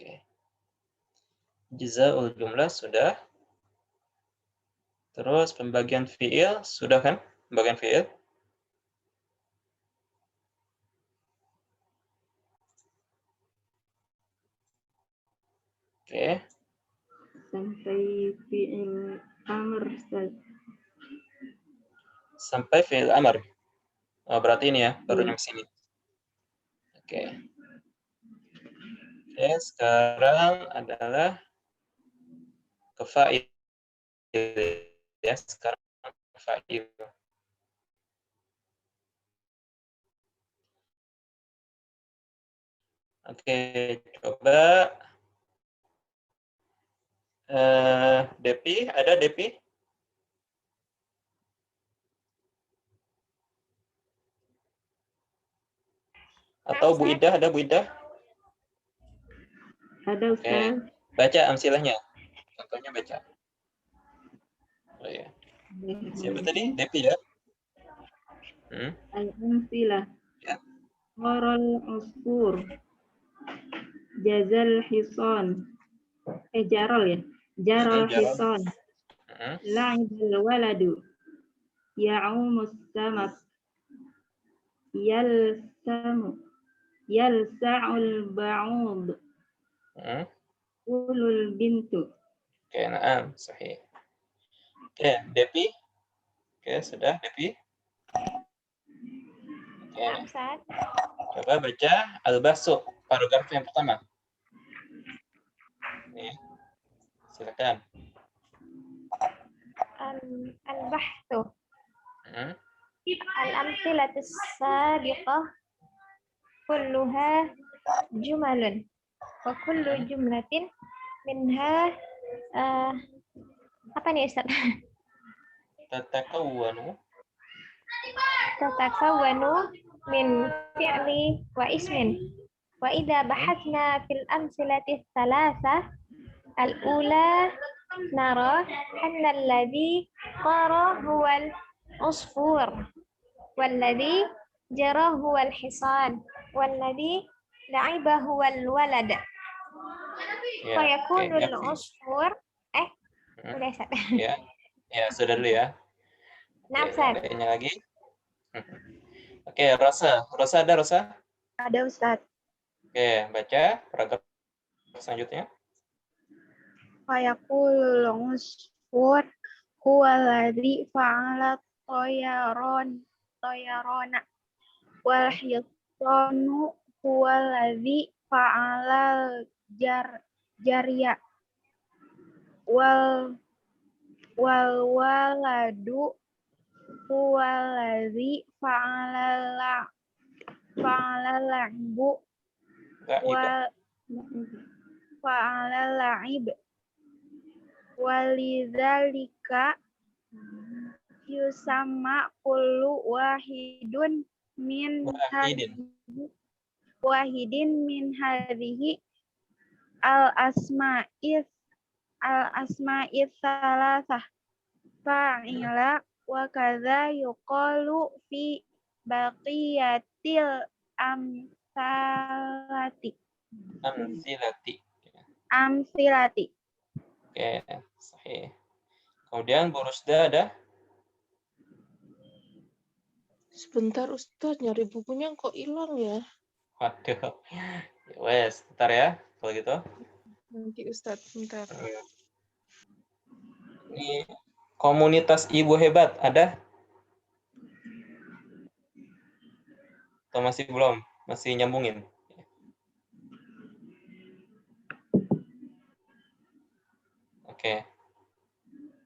Oke. Jazaa'ul jumlah sudah. Terus pembagian fi'il sudah kan? Pembagian fi'il. Oke. Sampai fi'il amr, Ustaz. Sampai fi'il amr. Oh, berarti ini ya, baru nyampe sini. Oke. Oke, sekarang adalah ke fa'il. Ya, sekarang fa'il. Oke, coba Depi, ada Depi? Atau Bu Ida, ada Bu Ida? Ada, Oke, Ustaz. baca amsilahnya. Contohnya baca. Oh ya. Siapa tadi? Depi ya? Al-amsilah. Ya. Qaral usfur. Jazal hisan. Jarol ya. Jarol Jarol. hisan. La'ibal waladu. Ya'umus samak. Yalsamu. Yalsa'ul ba'ud. Ulul bintu. Oke, na'am, sahih. Oke, Depi. Oke, sudah Depi. Oke. Coba baca al-basu, paragraf yang pertama. Nih. Silakan. Al-bahthu. Al-amthilatu as-sabiqah kulluha jumalun wa kullu jumlatin minha apa nih Ustaz? Tatakawwanu min fi'li wa ismin. Wa idza bahathna fil amthilati thalatha al-ula nara anna alladhi qara huwa al-usfur walladhi jara huwa al-hisan walladhi la'iba huwa al-walad. Fa yakunu al-usfur udah Ustaz. Ya, sudah dulu ya. Nah, Ustaz. Ini lagi. Oke, Rosa. Rosa ada, Rosa? Ada, Ustaz. Oke, baca paragraf selanjutnya. Fayaqul usfur huwa alladhi fa'ala tayarona wal hisanu huwa alladhi fa'ala jariya wal waladu huwa alladhi fa'ala la'ibu fa'ala la'ib walidzalika yusamma kullu wahidin min hadhihi al-asma'is thalathah fa'ila wa kadza yuqalu fi baqiyatil amsilati. Oke, sahih. Kemudian Bu Rusda ada? Sebentar Ustaz, nyari bukunya kok hilang ya? Waduh. Wes, bentar ya kalau gitu. Nanti Ustaz, bentar. Ini komunitas ibu hebat ada? Atau masih belum? Masih nyambungin? Oke.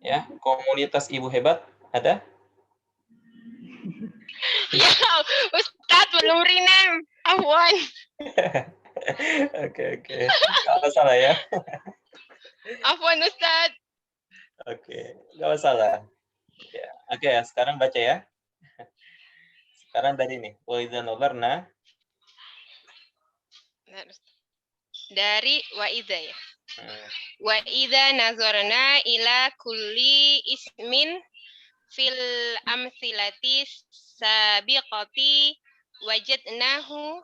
Ya, komunitas ibu hebat ada? Ya, Ustaz belum rename. Afwan. Oke. Nggak masalah ya. Afwan Ustaz. Oke, nggak masalah. Ya. Oke, sekarang baca ya. Sekarang dari ini. Wa idza nazarna. Dari wa idza ya. Wa idza nazarna ila kulli ismin fil amthilati sabiqati wajadnahu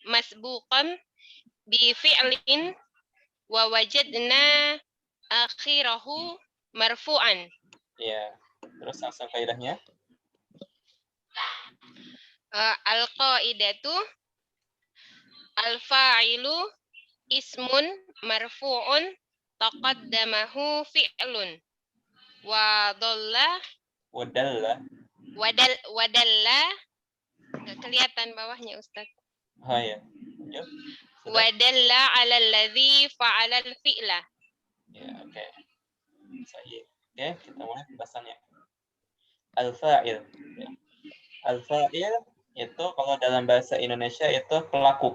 masbuqan bi fi'lin wa wajadna akhirahu marfu'an. Ya. Terus langsung kaidahnya. Al-qaidatu al-fa'ilu ismun marfu'un taqaddamahu fi'lun wa dhalla Wadalla. wadalla nggak kelihatan bawahnya Ustaz. Oh ya. Lanjut. Sudah? Wadalla 'ala alladzi fa'ala al-fi'la. Ya, oke. Sahih. Oke, kita mulai pembahasannya. Al-fa'il. Ya. Al-fa'il itu kalau dalam bahasa Indonesia itu pelaku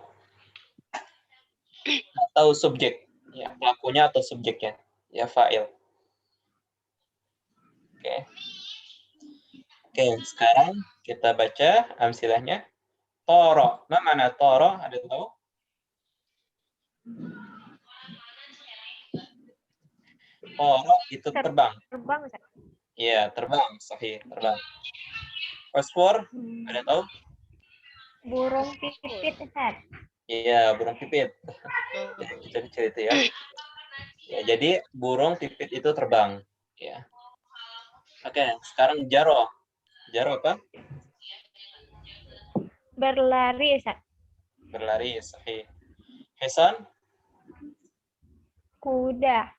atau subjek. Ya, pelakunya atau subjeknya. Ya, fa'il. Oke. Oke, sekarang kita baca amsilahnya. Toro. Mana toro? Ada yang tahu? Toro itu terbang. Terbang, Ustaz. Iya, terbang. Sahih, terbang. Usfur, ada yang tahu? Burung pipit, Ustaz. Iya, burung pipit. Kecil-kecil itu ya. Ya, jadi burung pipit itu terbang. Ya. Oke, sekarang jaro. Jaro apa? Berlari, Ustaz. Berlari, sahih. Hisan? Kuda.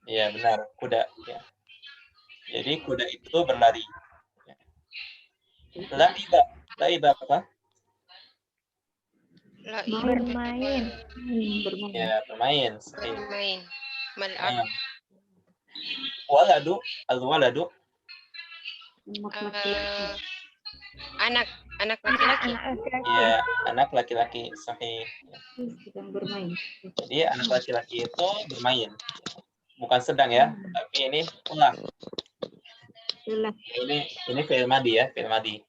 Iya, benar. Kuda. Ya. Jadi kuda itu berlari. Ya. Laiba. Laiba apa? Bermain. Bermain. Ya, bermain. Sahih. Bermain. Mal'ab. Nah. Waladu. Al-waladu. Anak Anak laki-laki laki-laki. Anak laki-laki. Ya, anak laki-laki. Sahih. sedang bermain. Jadi anak laki-laki itu bermain. Bukan sedang ya, tapi ini telah. Telah. Ini fi'il madi ya, fi'il madi.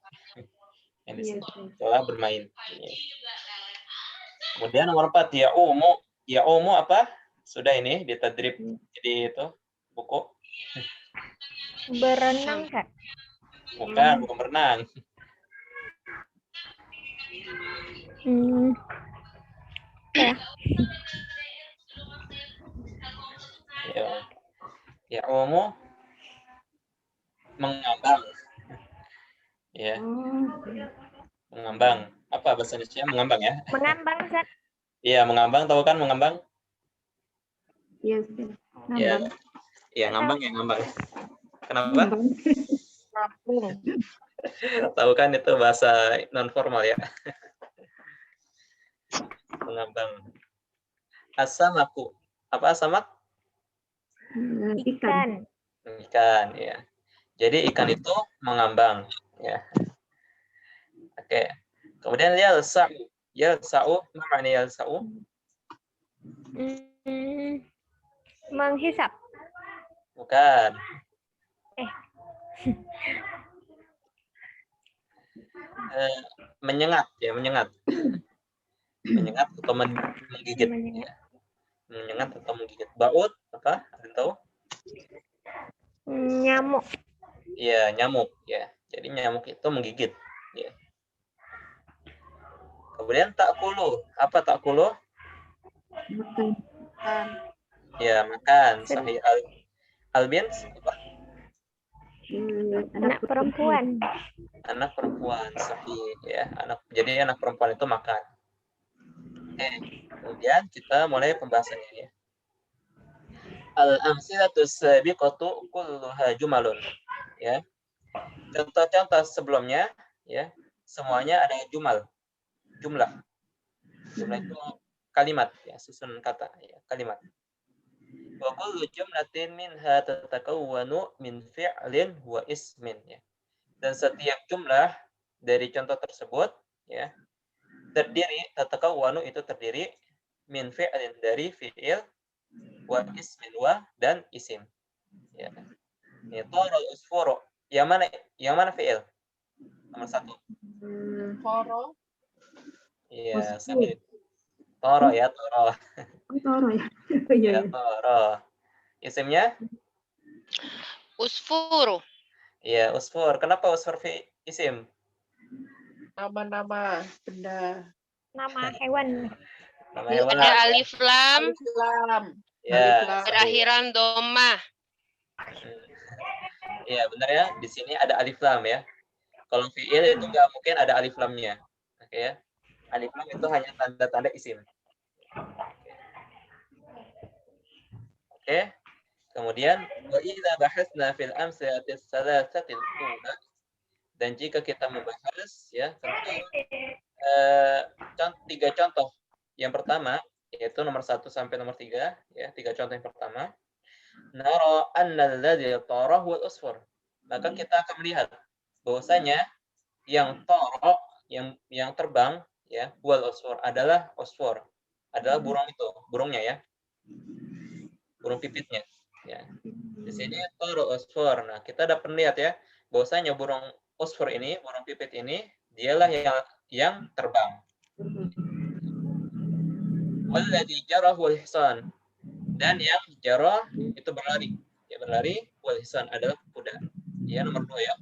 Yang Iya, disebut telah bermain. Kemudian nomor 4 ya'umu. Ya'umu apa? Sudah ini ditadrib jadi itu buku. Berenang, Kak. Bukan berenang. Ya. Ya'umu mengambang. Ya, mengambang. Apa bahasa Indonesia? Mengambang ya? Mengambang, Ustaz. Iya, mengambang. Tahu kan mengambang? Iya, Iya. nambang. Iya, ngambang ya, ngambang. Kenapa? Nambang. Tahu kan itu bahasa non formal ya. Mengambang. Asamaku. Apa asamak? Ikan. Ikan, ya. Jadi ikan itu mengambang, ya. Oke. Kemudian yalsa'u. Yalsa'u, apa makna yalsa'u? Menghisap. Bukan. Menyengat ya, menyengat. Menyengat atau menggigit. Menyengat. Ya. Menyengat atau menggigit. Baut apa? Ada yang tahu? Nyamuk. Iya, nyamuk ya. Jadi nyamuk itu menggigit, ya. Kemudian takulu. Apa takulu? Makan. Ya, makan. Sahih Albin apa? Anak perempuan. Anak perempuan, sahih ya. Jadi anak perempuan itu makan. Oke. Kemudian kita mulai pembahasannya ya. Al-amsilatu sabiqatu kulluha jumalun. Ya. Contoh-contoh sebelumnya ya, semuanya ada jumlah. Jumlah itu kalimat ya, susunan kata ya, kalimat. Wa kullu jumlatin minha tatakawwanu min fi'lin wa ismin ya. Dan setiap jumlah dari contoh tersebut ya terdiri tatakawwanu itu terdiri min fi'lin dari fi'il wa ismin wa dan isim. Ya. Ya tarul usfuru. Yang mana fi'il? Nomor 1. Toro. Iya, sahih. Toro ya, toro. Toro ya. Ya, toro. Isimnya? Usfuru. Iya, usfur. Kenapa usfur fi isim? Nama-nama benda. Nama hewan. Nama hewan. Ada alif lam. Islam. Ya, Alif lam. sahih. Berakhiran dhammah. Iya, benar ya. Di sini ada alif lam ya. Kalau fi'il itu nggak mungkin ada alif lamnya. Oke ya. Alif lam itu hanya tanda-tanda isim. Oke. Kemudian wa idza bahasna fil amsalati tsalatsatil ula, dan jika kita membahas ya tentang tiga contoh. Yang pertama yaitu nomor 1 sampai nomor 3 ya, 3 contoh yang pertama. Nara anna alladhi tara huwa al-usfur. Maka kita akan melihat bahwasanya yang tara, yang terbang ya, huwa al-usfur adalah usfur. Adalah burung itu, burungnya ya. Burung pipitnya ya. Di sini tara usfur. Nah, kita dapat melihat ya bahwasanya burung usfur ini, burung pipit ini dialah yang terbang. Walladhi jara huwal hisan, dan yang jara itu berlari. Ya, berlari, wal hisan adalah kuda. Ya, nomor 2 ya.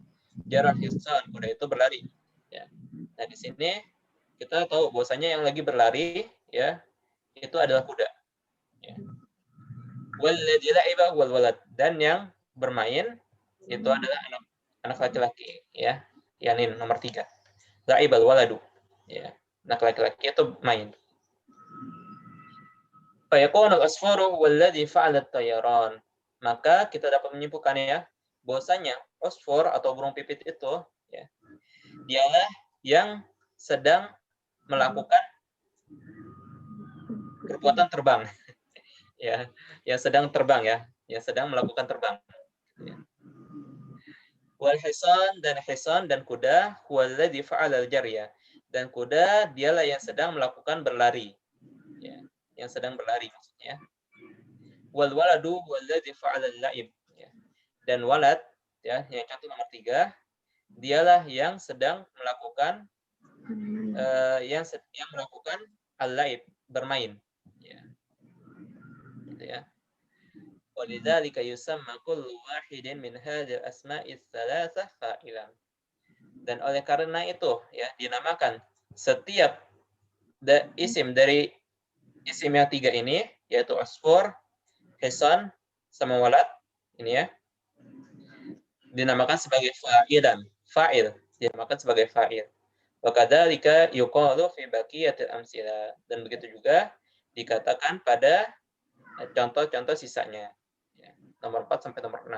Jara hisan, kuda itu berlari. Ya. Nah, di sini kita tahu bahwasanya yang lagi berlari ya itu adalah kuda. Ya. Walladhi la'iba wal walad, dan yang bermain itu adalah anak laki-laki ya. Yang ini nomor 3. La'ibal waladu. Ya. Anak laki-laki itu main. Fayakun al-asfaru walladhi fa'ala at-tayaran. Maka kita dapat menyimpulkan ya bahwasanya usfur atau burung pipit itu ya dialah yang sedang melakukan perbuatan terbang. Ya, yang sedang terbang ya, yang sedang melakukan terbang. Ya. Wal hisan dan kuda walladhi fa'ala al-jarya. Dan kuda dialah yang sedang melakukan berlari. Ya, yang sedang berlari maksudnya. Wal waladu walladhi fa'ala al-la'ib. Ya. Dan walad ya, yang contoh nomor 3, dialah yang sedang melakukan yang melakukan al-la'ib, bermain. Ya. Gitu ya. Walidzalika yusamma kullu wahidin min hadhihi al-asma'i ats-tsalatsah fa'ilan. Dan oleh karena itu ya dinamakan setiap isim dari isim yang 3 ini yaitu asfur, hisan, sama walad ini ya dinamakan sebagai fa'ilan, fa'il, dinamakan sebagai fa'il. Wa kadzalika yuqalu fi baqiyatil amsila, dan begitu juga dikatakan pada contoh-contoh sisanya. Ya, nomor 4 sampai nomor 6.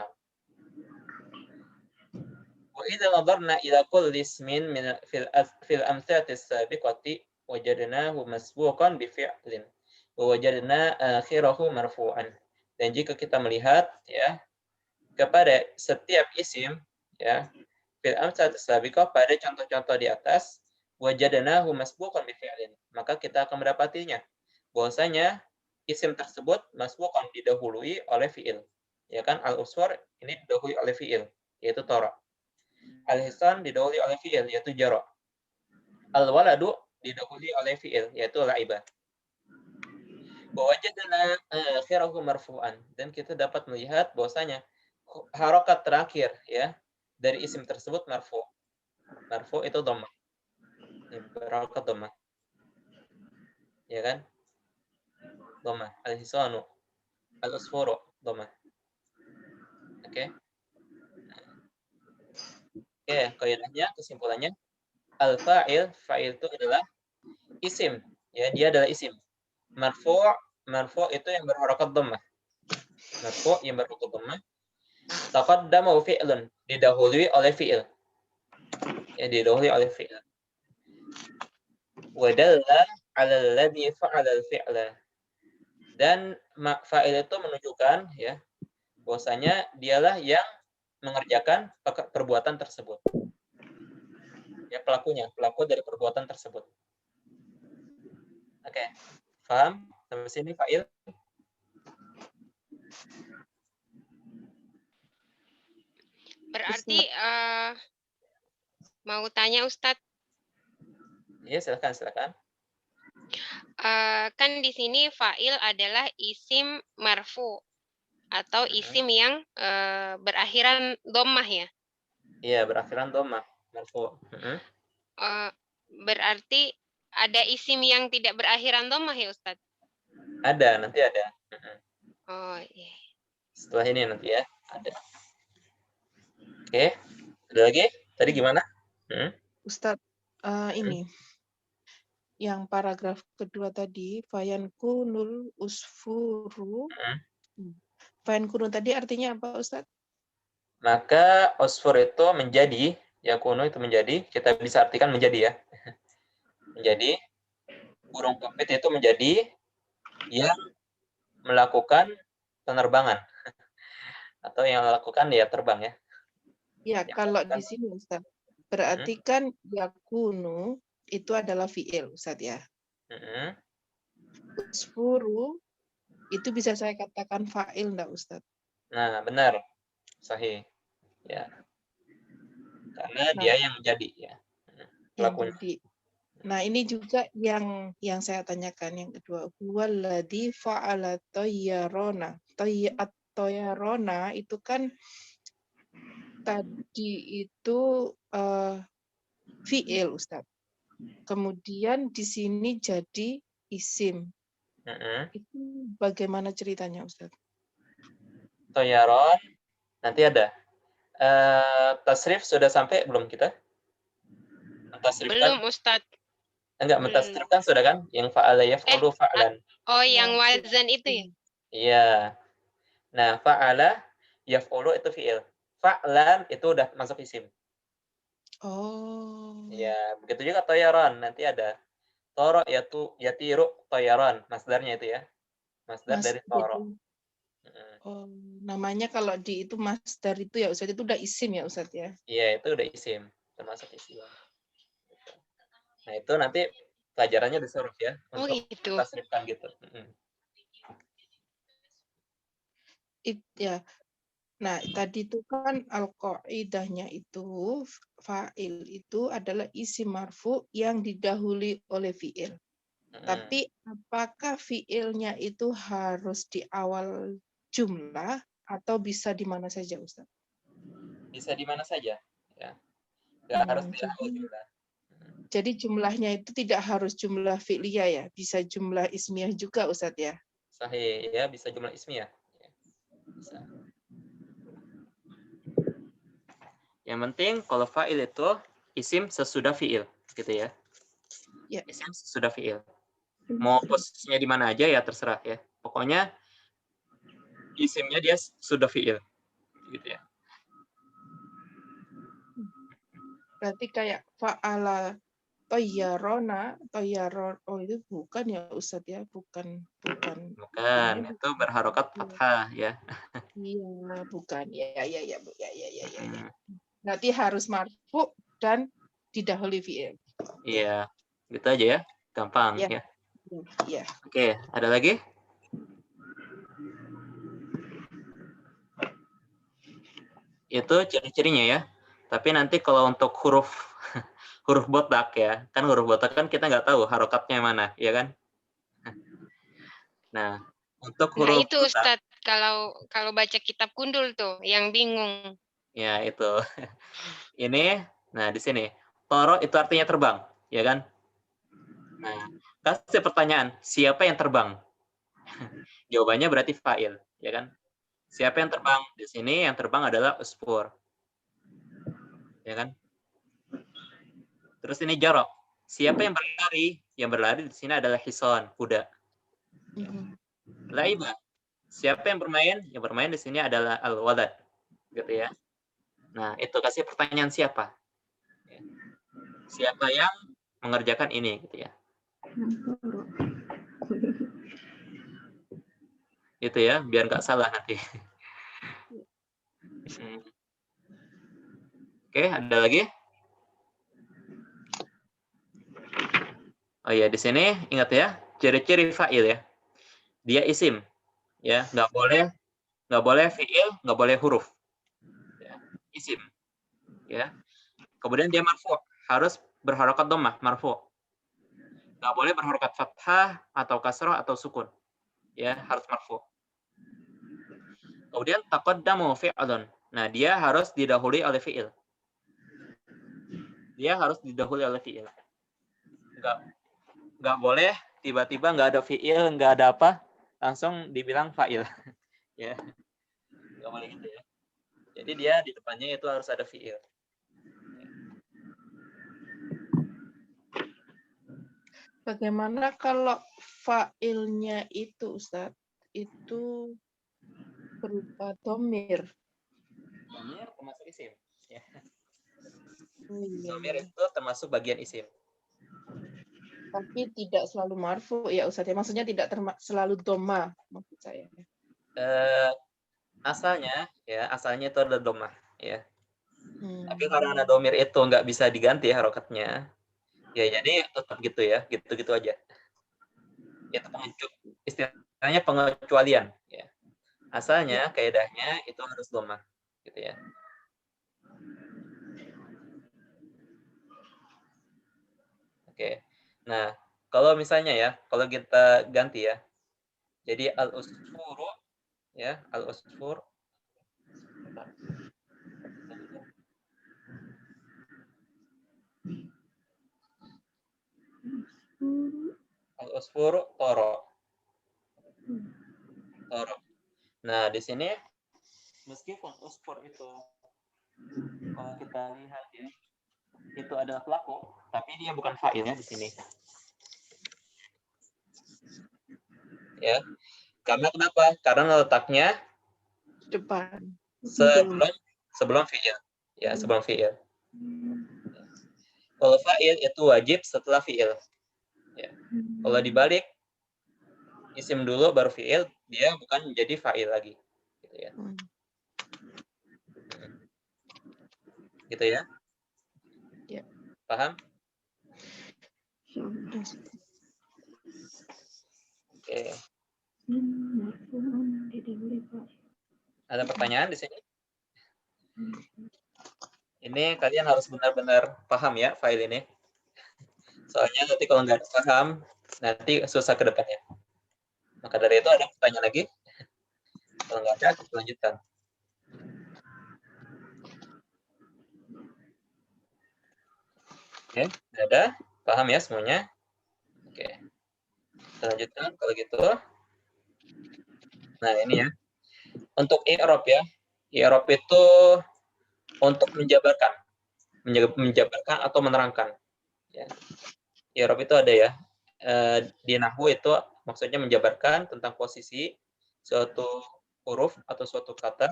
Wa idza nadarna ila kulli ismin min fil amsalati as-sabiqati wajadnahu masbuqan bi fi'lin wa wajadna akhirahu marfu'an. Dan jika kita melihat ya kepada setiap isim ya fil amsalati as-sabiqah, pada contoh-contoh di atas, wajadnahu masbuqan bi fi'lin, maka kita akan mendapatinya bahwasanya isim tersebut masbuqan, didahului oleh fi'il. Ya kan, al-usfur ini didahului oleh fi'il yaitu tara. Al-hisan didahului oleh fi'il yaitu jara. Al-waladu didahului oleh fi'il yaitu la'iba. Wa wajadna akhirahu marfu'an, dan kita dapat melihat bahwasanya harokat terakhir ya dari isim tersebut marfu. Marfu itu dhammah. Harokat dhammah. Ya kan? Dhammah. Al-hisanu, al-usfuru dhammah. Oke. Oke, kaidahnya, kesimpulannya al-fa'il, fa'il itu adalah isim, ya, dia adalah isim. Marfu' itu yang berharokat dhammah. Marfu' yang berharokat dhammah. Taqaddama fi'lun, didahului oleh fi'il. Ya, didahului oleh fi'il. Wa dalla 'ala alladhi fa'ala al-fi'la. Dan fa'il itu menunjukkan ya bahwasanya dialah yang mengerjakan perbuatan tersebut. Ya, pelaku dari perbuatan tersebut. Oke. Paham? Sampai sini fa'il? Berarti mau tanya Ustadz, Iya, silakan. kan di sini fa'il adalah isim marfu atau isim yang berakhiran dhammah ya. Iya, berakhiran dhammah, marfu. Berarti ada isim yang tidak berakhiran dhammah ya Ustadz? Ada, nanti ada. Oh, iya. Setelah ini nanti ya ada. Oke, ada lagi? Tadi gimana? Ustadz, ini yang paragraf kedua tadi, fayankunul usfuru. Fayankunu tadi artinya apa, Ustadz? Maka usfur itu menjadi, ya kuno itu menjadi, kita bisa artikan menjadi ya. Menjadi, burung pipit itu menjadi yang melakukan penerbangan. Atau yang melakukan ya terbang ya. Ya, Yang kalau melakukan, di sini, Ustadz, berarti kan yakunu itu adalah fi'il, Ustadz ya. Usfuru itu bisa saya katakan fa'il enggak, Ustadz? Nah, benar. Sahih. Ya. Karena Nah, dia yang menjadi ya. yang Pelakunya. jadi. Nah, ini juga yang saya tanyakan yang kedua. Huwaladzi fa'ala tayyarona. Tayyarona itu kan tadi itu fi'il, Ustadz. Kemudian di sini jadi isim. Itu bagaimana ceritanya, Ustadz? Toyaron nanti ada. Tasrif sudah sampai belum kita? Belum, Ustadz. Enggak, mentasrif kan sudah kan? Yang fa'ala yaf'ulu fa'lan. Oh, yang wazan itu ya? Iya. Nah, fa'ala yaf'ulu itu fi'il. Fa'lan itu udah masuk isim. Oh. Ya, begitu juga toyaron nanti ada. Toro yatiru toyaron, masdarnya itu ya. Masdar dari toro. Oh, namanya kalau di itu masdar itu ya Ustadz, itu udah isim ya Ustadz ya? Iya, itu udah isim, termasuk isim. Nah, itu nanti pelajarannya disuruh ya untuk gitu. tasrifkan gitu. Ya. Nah, tadi itu kan al-qaidahnya itu fa'il itu adalah isim marfu yang didahului oleh fi'il. Tapi apakah fi'ilnya itu harus di awal jumlah atau bisa di mana saja, Ustaz? Bisa di mana saja, ya. Nggak harus di awal jumlah. Jadi jumlahnya itu tidak harus jumlah fi'liyah ya, bisa jumlah ismiyah juga, Ustaz ya? Sahih, ya, bisa jumlah ismiyah. Ya. Bisa. Yang penting kalau fa'il itu isim sesudah fi'il, gitu ya. Ya. Isim sesudah fi'il. Mau posisinya di mana aja ya terserah ya. Pokoknya isimnya dia sudah fi'il, gitu ya. Berarti kayak fa'ala toyarona, oh itu bukan ya Ustadz ya, bukan. Bukan, itu berharokat fathah ya. Iya, bukan. Ya. Berarti harus marfu dan didahului fi'il. Iya, gitu aja ya. Gampang ya. Iya. Oke, ada lagi? Itu ciri-cirinya ya. Tapi nanti kalau untuk huruf botak ya, kan huruf botak kan kita nggak tahu harokatnya mana, ya kan? Nah, untuk huruf itu botak, Ustadz, kalau baca kitab kundul tuh, yang bingung. ya itu. Ini, nah di sini, toro itu artinya terbang, ya kan? Nah, kasih pertanyaan, siapa yang terbang? Jawabannya berarti fa'il, ya kan? Siapa yang terbang? Di sini yang terbang adalah usfur. Ya kan? Terus ini jarok. Siapa yang berlari? Yang berlari di sini adalah hison, kuda. Laiba. Siapa yang bermain? Yang bermain di sini adalah al-walad. Gitu ya. Nah, itu kasih pertanyaan siapa? Siapa yang mengerjakan ini gitu ya. Itu ya, biar nggak salah nanti. Oke, ada lagi? Oh iya, di sini ingat ya, ciri-ciri fa'il ya. Dia isim, ya, nggak boleh fi'il, nggak boleh huruf. Ya, isim, ya. Kemudian dia marfu, harus berharokat dhammah, marfu. Nggak boleh berharokat fathah atau kasrah atau sukun, ya, harus marfu. Kemudian taqaddamu fi'lun. Nah, dia harus didahului oleh fi'il. Dia harus didahului oleh fi'il. Nggak boleh tiba-tiba nggak ada fi'il, nggak ada apa, langsung dibilang fa'il. Ya. Nggak boleh gitu ya. Jadi dia di depannya itu harus ada fi'il. Bagaimana kalau fa'ilnya itu, Ustaz? Itu berupa domir. Dhamir termasuk isim. Ya. Oh, iya, Dhamir iya. itu termasuk bagian isim. Tapi tidak selalu marfu ya Ustaz. Ya, maksudnya tidak selalu doma maksud saya. Asalnya itu ada domah. Ya. Tapi Hmm. karena ada domir itu nggak bisa diganti harokatnya. Ya jadi tetap gitu ya. Gitu-gitu aja. Itu istilahnya pengecualian. Ya. Asalnya kaidahnya itu harus domah. Gitu ya. Oke. Nah, kalau misalnya ya, kalau kita ganti ya. Jadi al-usfuru ya, al-usfur. Al-usfuru toro. Toro. Nah, di sini meskipun usfur itu kalau kita lihat ya, itu adalah pelaku, tapi dia bukan fa'ilnya di sini. Ya. Karena kenapa? Karena letaknya Depan. sebelum fi'il. Ya, sebelum fi'il. Kalau fa'il itu wajib setelah fi'il. Ya. Kalau dibalik isim dulu baru fi'il, dia bukan menjadi fa'il lagi. Gitu ya. Gitu ya. Ya. Paham? Oke. Ada pertanyaan di sini? Ini kalian harus benar-benar paham ya file ini. Soalnya nanti kalau nggak paham, nanti susah ke depannya. Maka dari itu ada pertanyaan lagi? Kalau nggak ada, kita lanjutkan. Oke, nggak ada? Paham ya semuanya? Oke. Kita lanjutkan kalau gitu. Nah, ini ya. Untuk i'rab ya. I'rab itu untuk menjabarkan. Menjabarkan atau menerangkan. Ya. I'rab itu ada ya. Di nahwu itu maksudnya menjabarkan tentang posisi suatu huruf atau suatu kata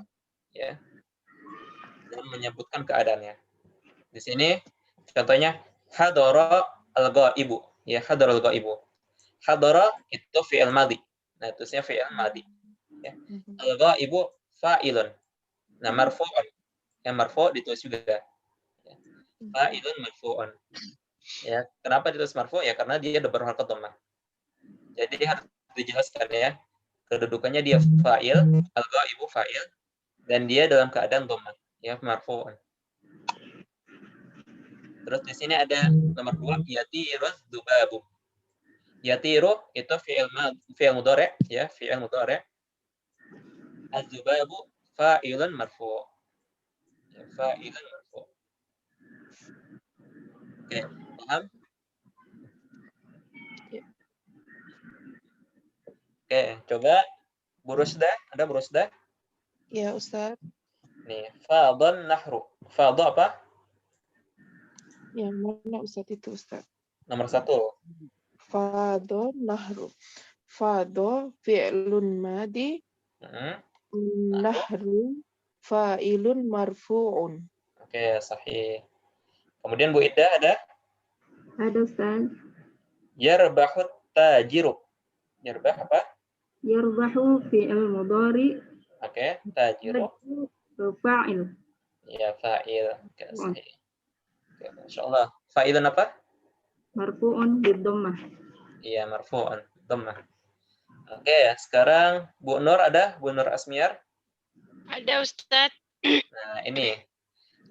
ya dan menyebutkan keadaannya. Di sini contohnya hadara al-ghaibu ya, hadara al-ghaibu. Hadara itu fi'il madhi. Nah, terusnya fi'il madhi ya. Al-ghaibu fa'ilun. Nah, marfu'un. Yang marfu' ditulis juga. Ya. Fa'ilun marfu'un. Ya, kenapa ditulis marfu'? Ya karena dia ada berharkat dhammah. Jadi harus dijelaskan ya. Kedudukannya dia fa'il, al-ghaibu fa'il, dan dia dalam keadaan dhammah, ya marfu'un. Terus di sini ada nomor 2, yatiru dzubabu. Yatiru itu fi'il mudhari' ya, fi'il mudhari'. Az-dzubabu fa'ilun marfu'. Ya, fa'ilun marfu'. Oke, paham? Oke, coba Bu Rusda, ada Bu Rusda? Ya, Ustaz. Nih, fadhan nahru. Fadha apa? Yang mana Ustaz itu, Ustaz? Nomor 1. Fadho nahru. Fadho fi'lun madi. Nahru fa'ilun marfu'un. Oke, sahih. Kemudian Bu Ida ada? Ada Ustaz. Yarbahu tajiru. Yarbah apa? Yarbahu fi'il mudhari. Oke, tajiru. Fa'il. Ya, fa'il. Oke, sahih. Oke, masyaallah. Fa'ilun apa? Marfu'un bid-dhammah. Iya, marfu'un. Dhammah. Oke, sekarang Bu Nur ada? Bu Nur Asmiar? Ada Ustadz. Nah, ini.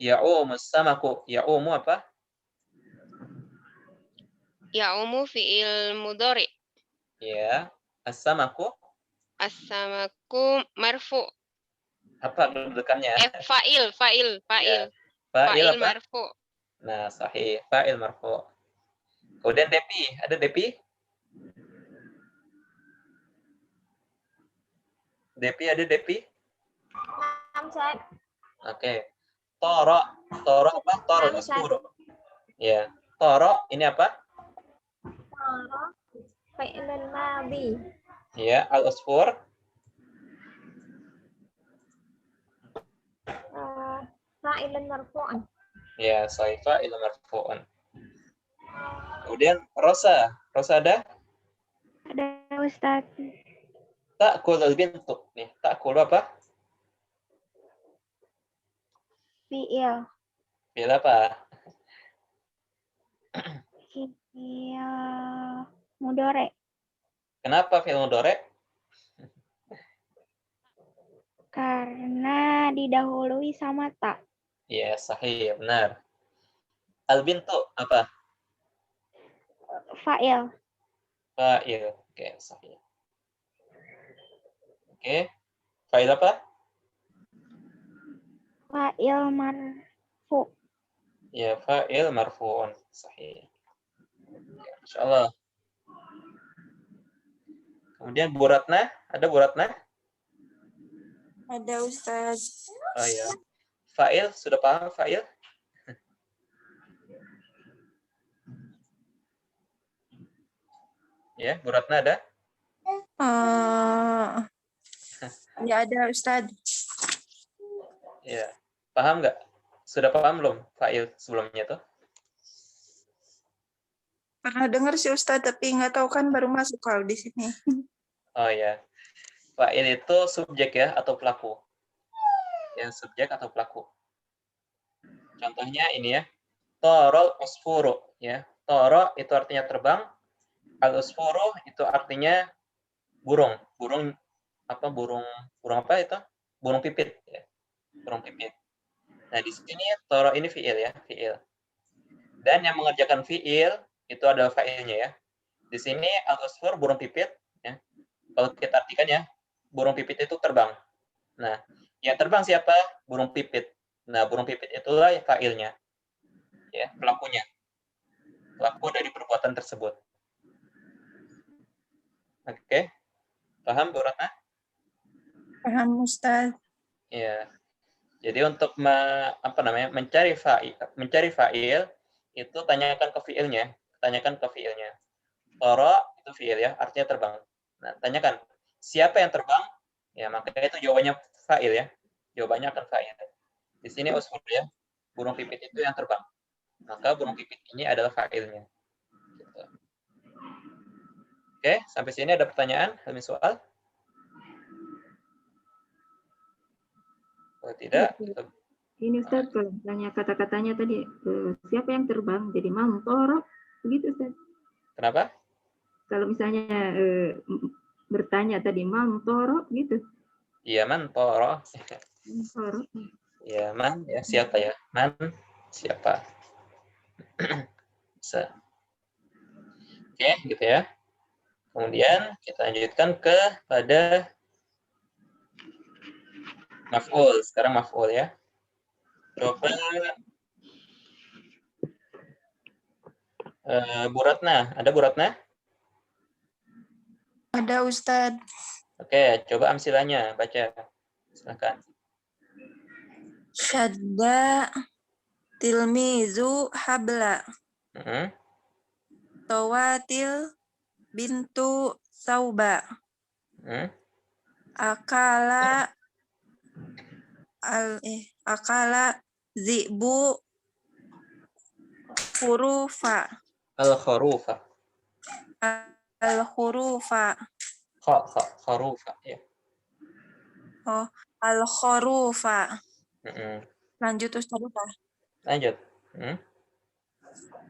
Ya'umu samaku. Ya'umu apa? Ya'umu fi'il mudhari. Ya. As-samaku. As-samaku marfu. Apa kedudukannya? Fa'il. Ya. Fa'il Fa'il apa? marfu. Nah, sahih. Fa'il marfu. Kemudian Depi. Ada Depi? Depi ada Depi? Ustaz. Oke. Toro apa? Toro Naam, Ustaz. usfuru. Ya. Toro ini apa? Tara fi'lun madhi. Ya, al usfur. Fa'ilun marfu'un. Ya, saifa ila marfu'un. Kemudian rosa. Rosa ada? Ada Ustaz. Ta'kulul bintu. Nih, ta'kul apa? Fi'il. Bila apa? Fi'il mudhari. Kenapa fi'il mudhari? Karena didahului sama ta. Ya, sahih, benar. Al bintu apa? Fa'il. Fa'il. Oke, sahih. Oke. Fa'il apa? Fa'il marfu. Ya, fa'il marfu'un. Sahih. Oke, insyaallah. Kemudian Bu Ratna, ada Bu Ratna? Ada Ustaz. Oh ya. Fa'il, sudah paham fa'il? Ya, Bu Ratna ada? Ya ada Ustaz. Ya. Paham nggak? Sudah paham belum fa'il sebelumnya tuh? Pernah dengar sih Ustaz, tapi nggak tahu kan baru masuk kalau di sini. Oh ya. Fa'il itu subjek ya atau pelaku. Ya, subjek atau pelaku. Contohnya ini ya. Torol usfuru ya. Toro itu artinya terbang. Al usfuru itu artinya burung. Burung apa? Burung apa itu? Burung pipit ya. Burung pipit. Nah, di sini toro ini fi'il ya, fi'il. Dan yang mengerjakan fi'il itu adalah fa'ilnya ya. Di sini al usfur burung pipit ya. Kalau kita artikan ya, burung pipit itu terbang. Nah, yang terbang siapa? Burung pipit. Nah, burung pipit itulah fa'ilnya. Ya, pelakunya. Pelaku dari perbuatan tersebut. Oke. Paham, Bu Ratna? Paham Ustaz. Ya. Jadi untuk mencari fa'il itu tanyakan ke fi'ilnya, Toro itu fi'il ya, artinya terbang. Nah, tanyakan siapa yang terbang? Ya, maka itu jawabannya fa'il ya. Jawabannya akan fa'il. Di sini usfur ya. Burung pipit itu yang terbang. Maka burung pipit ini adalah fa'ilnya. Gitu. Oke, sampai sini ada pertanyaan, ada soal? Kalau tidak, Ini Ustaz, kalau misalnya kata-katanya tadi, siapa yang terbang? Jadi mantoro, begitu Ustaz. kenapa? Kalau misalnya bertanya tadi mantoro, gitu. Iya, man, toro. Mantoro. Ya, man, ya, siapa ya? Man, siapa? Bisa. Oke, gitu ya. Kemudian kita lanjutkan pada maf'ul. Sekarang maf'ul ya. Coba Bu Ratna. Ada Bu Ratna? Ada Ustaz. Oke, coba amsilahnya. Baca. Silakan. Syadda tilmizu habla. Tawatil bintu sauba. Akala zibu hurufa. Al-kharufa. Al-hurufa. Kharufa ya. Oh, al-kharufa. Lanjut Ustaz. Lanjut.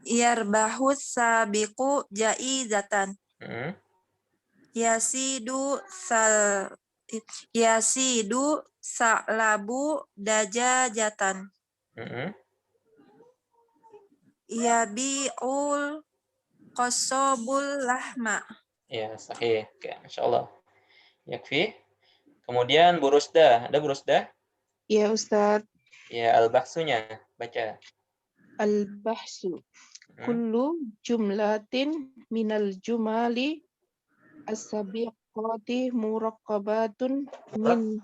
Yarbahus sabiqu jaizatan. Yasidu sa'labu dajajatan. Yabi'ul qasobul lahma. Ya, sahih. Oke, Masya Allah. Yakfi. Kemudian Bu Rusda. Ada Bu Rusda? Ya Ustaz. Ya, al-bahsunya. Baca. Al-bahsu. Kullu jumlatin minal jumali as-sabiq mutallaqati muraqqabatun min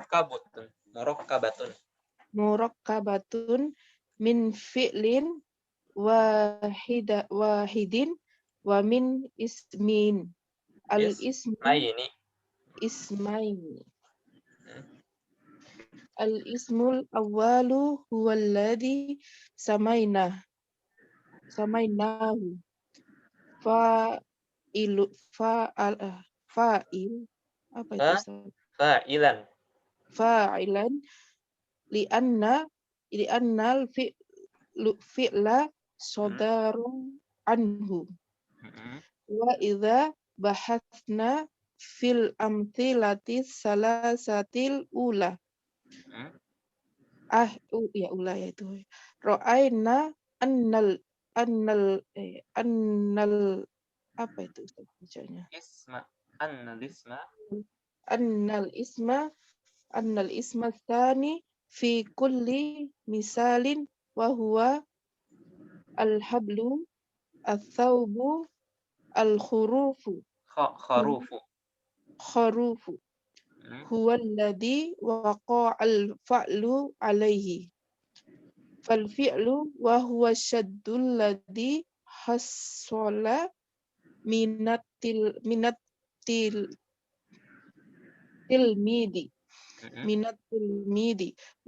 Murakkabatun. murakkabatun min fi'lin wahidin wa min ismin. Al ismu Ismaini. ismaini. Al ismul awwalu huwa alladhi samainahu fa'ilu fa'il apa itu Fa- Ustaz? Fa'ilan. Fa'ilan li'annal fi'la sadarun anhu. Wa idza bahathna fil amthilati salasatil ula. Ula ya itu. Ra'aina annal apa itu Ustaz bacanya? Annal isma tsani fi kulli misalin wa huwa al-hablu al-thawbu al-khurufu kharufu huwa alladhi waqa'a al-fa'lu alayhi fal fi'lu wa huwa shaddul ladhi hasala minatil tilmidi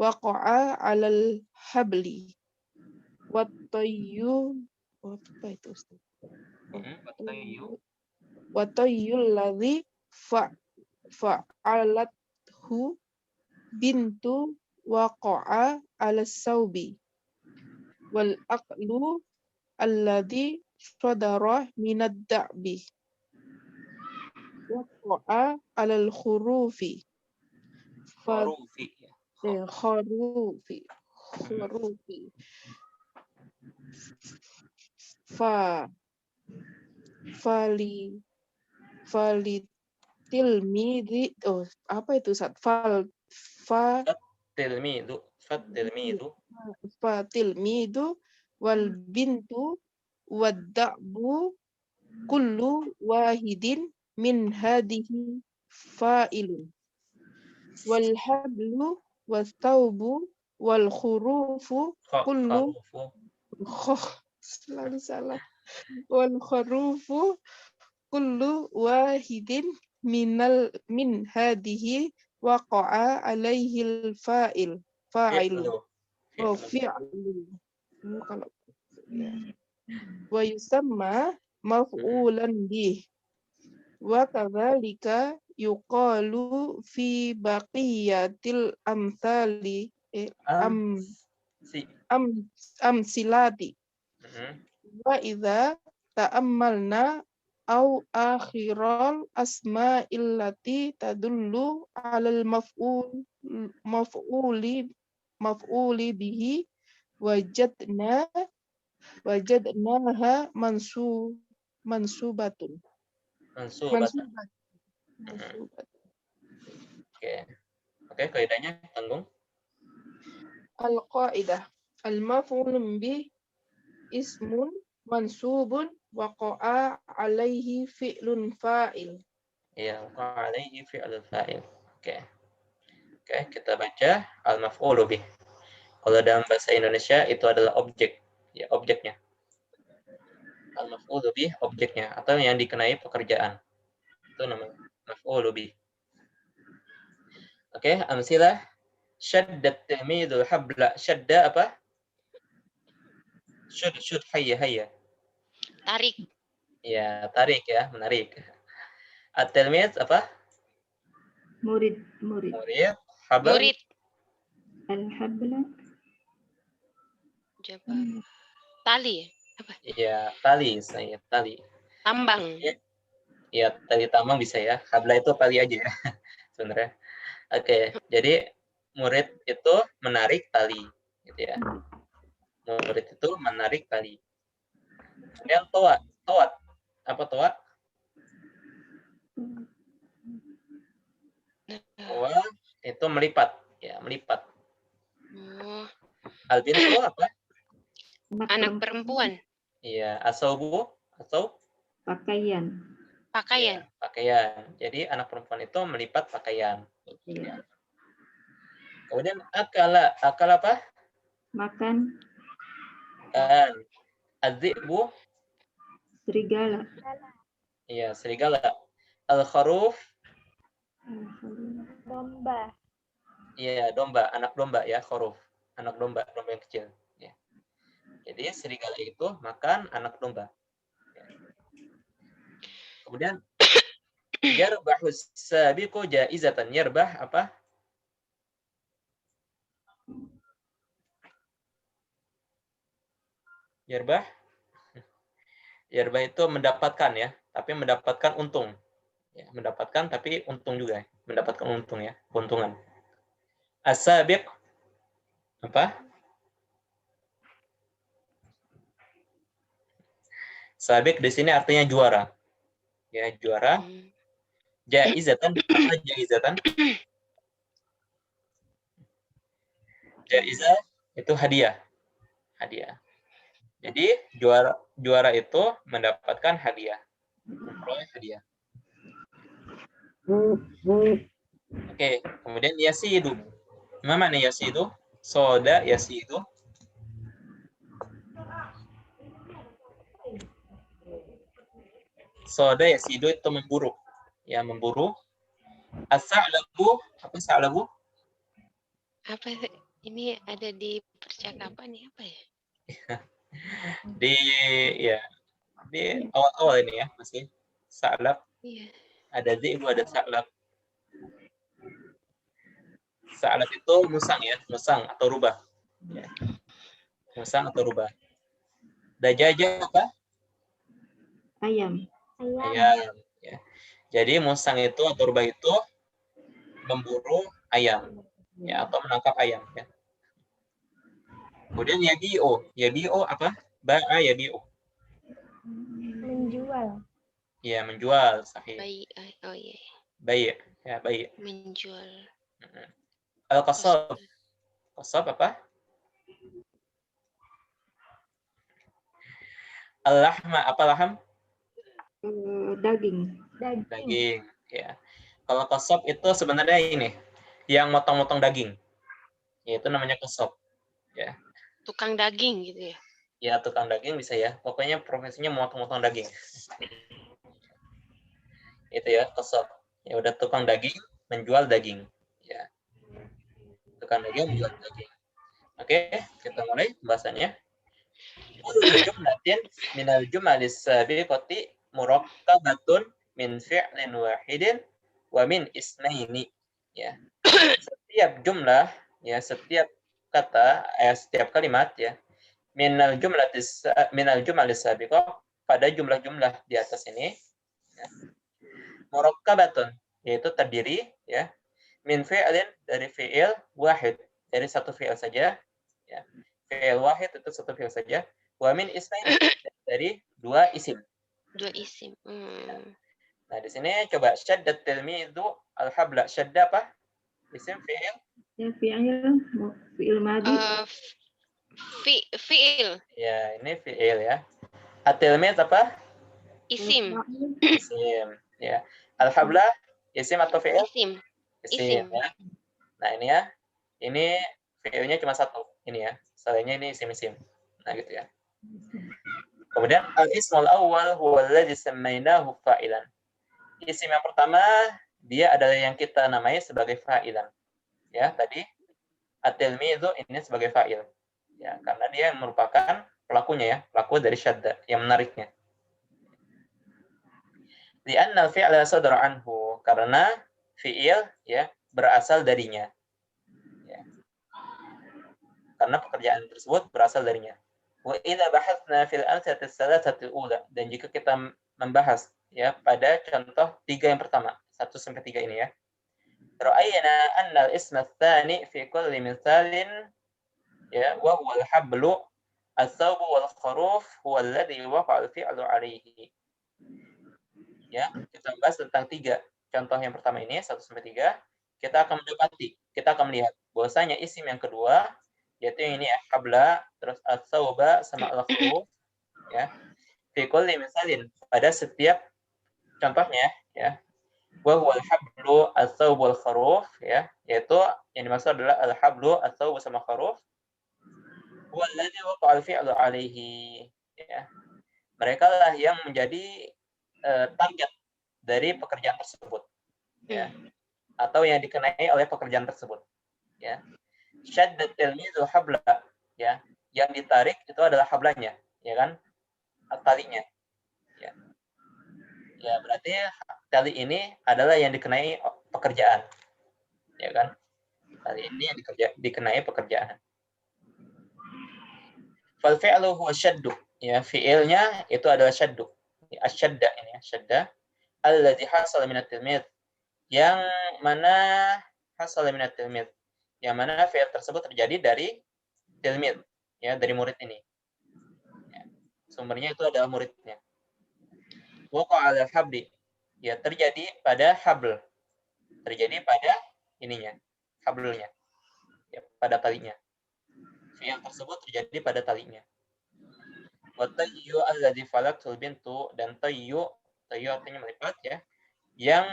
waqa'a 'alal habli wattayyu apa itu Ustaz? Wattayyul ladzi fa'alathu bintu waqa'a 'alas saubi wal aqlu alladzi sadara minad da'bi waqa'a 'alal khurufi kharufi fali tilmidi apa itu Ustaz? Tilmidu wal bintu wadda'bu kullu wahidin min hadihi fa'ilun wal hablu wathawbu wal khurufu kullu selalu salah wal khurufu kullu wahidin min hadihi waqa'a alaihi fa'il fa'ilu fi'lu kalau wa yusamma maf'ulan bih wa kadzalika yuqalu fi baqiyatil amthali amsilati wa idza ta'ammalna au akhiral asma'il lati tadullu 'alal maf'uli bihi wajadnaha mansubatun. Oke, kaidahnya tanggung. Al-qaidah al-maf'ulun bih ismun mansubun waqa'a alaihi fi'lun fa'il. Ya, waqa'a alaihi fi'lun fa'il. Oke, kita baca al-maf'ulu bih. Kalau dalam bahasa Indonesia itu adalah objek, ya objeknya. Al-maf'ulu bih objeknya atau yang dikenai pekerjaan. Itu namanya maf'ulu bih. Oke, amsilah syaddat tilmidul habla. Syadda apa? Syud hayya. Tarik. Ya, tarik ya, menarik. At-tilmid apa? Murid. Habl. Murid. Al-habla. Tali. Apa? Iya, tali saya, tali. Tambang. Ya, tali tambang bisa ya. Habla itu tali aja ya sebenarnya. Oke, jadi murid itu menarik tali gitu ya. Murid itu menarik tali. Kemudian toat. Apa toat? Toat itu melipat, ya, melipat. Oh, Albintu apa? anak perempuan. Iya, asaubu atau Pakaian. Pakaian. ya, pakaian. Jadi anak perempuan itu melipat pakaian. Iya. Kemudian akala apa? Makan Kan. Az-zi'bu, serigala. iya serigala. Al-kharuf, Domba. iya domba, anak domba ya, kharuf. Anak domba, domba yang kecil. Ya. Jadi serigala itu makan anak domba. Ya. Kemudian yarbahu sabiqu jaizatan. Yarbah apa? Yarbah. Yarbah itu mendapatkan ya, tapi mendapatkan untung. Ya, mendapatkan tapi untung juga, mendapatkan untung ya, keuntungan. As-sabiq apa? Sabiq di sini artinya juara. Ya, juara. Jaizatan apa jaizatan? Jaizah itu hadiah. Hadiah. Jadi juara itu mendapatkan hadiah. Memperoleh hadiah. Oke, kemudian yasidu. Mana yasidu? Soda yasidu. Soda yasidu itu memburu. Ya, memburu. As-sa'labu, apa sa'labu? Apa ini ada di percakapan ya apa ya? Di awal-awal ini ya, masih sa'lab. Iya. Ada zi'bu, ada sa'lab. Sa'lab itu musang ya, musang atau rubah. Ya. Musang atau rubah. Dajaja apa? Ayam. Ayam. Ya. Jadi musang itu atau rubah itu memburu ayam, ya, atau menangkap ayam. Ya. Kemudian yabi'u apa? Ba'a yabi'u. Menjual. Ya, menjual. Sahih. Bayi. Oh iya. Bayi. Ya, bayi. Menjual. Al-qasab. Qasab apa? Al-lahma apa laham? Daging. Daging. Ya. Kalau qasab itu sebenarnya ini yang motong-motong daging. Ya, itu namanya qasab. Ya. Tukang daging gitu ya. Ya, tukang daging bisa ya. Pokoknya profesinya motong-motong daging. Itu ya, qasab. Ya udah tukang daging menjual daging. Ya. Tukang daging menjual daging. Oke, kita mulai pembahasannya. Kullu jumlatin minal jumalis sabiqati murakkabatun min fi'lin wahidin wa min ismaini. Ya. Setiap jumlah, ya, setiap kata, setiap kalimat ya, minal jumalis sabiqah, pada jumlah-jumlah di atas ini, ya, murakkabatun, yaitu terdiri ya, min fi'lin, dari fi'il wahid, dari satu fi'il saja, ya. Fi'il wahid itu satu fi'il saja. Wa min ismaini, dari dua isim. Dua isim. Nah, di sini coba syaddat tilmidu al-habla. Syadda apa? Isim fi'il. Ya, fi'il madi. Fi'il. Ya, ini fi'il ya. At-tilmid apa? Isim. Isim. Ya. Al-habla isim atau fi'il? Isim. Isim ya. Nah, ini ya. Ini fi'ilnya cuma satu. Ini ya. Selainnya ini isim-isim. Nah, gitu ya. Kemudian al-ismul awwal huwa alladhi sammaynahu fa'ilan. Isim yang pertama dia adalah yang kita namai sebagai fa'ilan. Ya, tadi at-tilmidzu ini sebagai fa'il. Ya, karena dia merupakan pelakunya ya, pelaku dari syadda yang menariknya. Li'anna al-fi'la sadara anhu, karena fi'il ya berasal darinya. Ya. Karena pekerjaan tersebut berasal darinya. Wa idza bahatsna fil amsalati tsalatsati ula, dan jika kita membahas ya pada contoh 3 yang pertama, 1 sampai 3 ini ya. Ra'ayna anna al-ism ats-tsani fi kulli mithalin ya wa huwa al-hablu as-sawbu wal kharuf huwa alladhi waqa'a al-fi'lu 'alayhi. Ya, kita bahas tentang 3 contoh yang pertama ini 1 sampai 3, kita akan melihat bahwasanya isim yang kedua yaitu yang ini ya, habla, terus as-sawba sama al-kharuf ya. Fi kulli misalin, pada setiap contohnya ya. Wa huwa al-hablu ats-tsawb wal kharuf, ya, yaitu yang dimaksud adalah al-hablu ats-tsawb sama kharuf. Huwa alladzi waqa'a al-fi'lu 'alaihi, ya. Mereka lah yang menjadi target dari pekerjaan tersebut, ya, atau yang dikenai oleh pekerjaan tersebut, ya. Syaddat tilmizu habla, ya, yang ditarik itu adalah hablanya, ya kan, talinya, ya. Ya, berarti tali ini adalah yang dikenai pekerjaan, ya kan? Tali ini yang dikenai pekerjaan. Fal fi'lu huwa syaddu, ya, fi'ilnya itu adalah syaddu. Asyadda ini, syadda alladzi hasala min at-tilmid, yang mana hasala min at-tilmid, yang mana fi'il tersebut terjadi dari tilmid, ya, dari murid ini. Ya. Sumbernya itu adalah muridnya. Waqa'a 'alal habli, ya, terjadi pada habl, terjadi pada ininya, hablnya, ya, pada talinya. Fi'il tersebut terjadi pada talinya. Wa tayyu alladzi falaqtul bintu, dan tayyu artinya melipat, ya, yang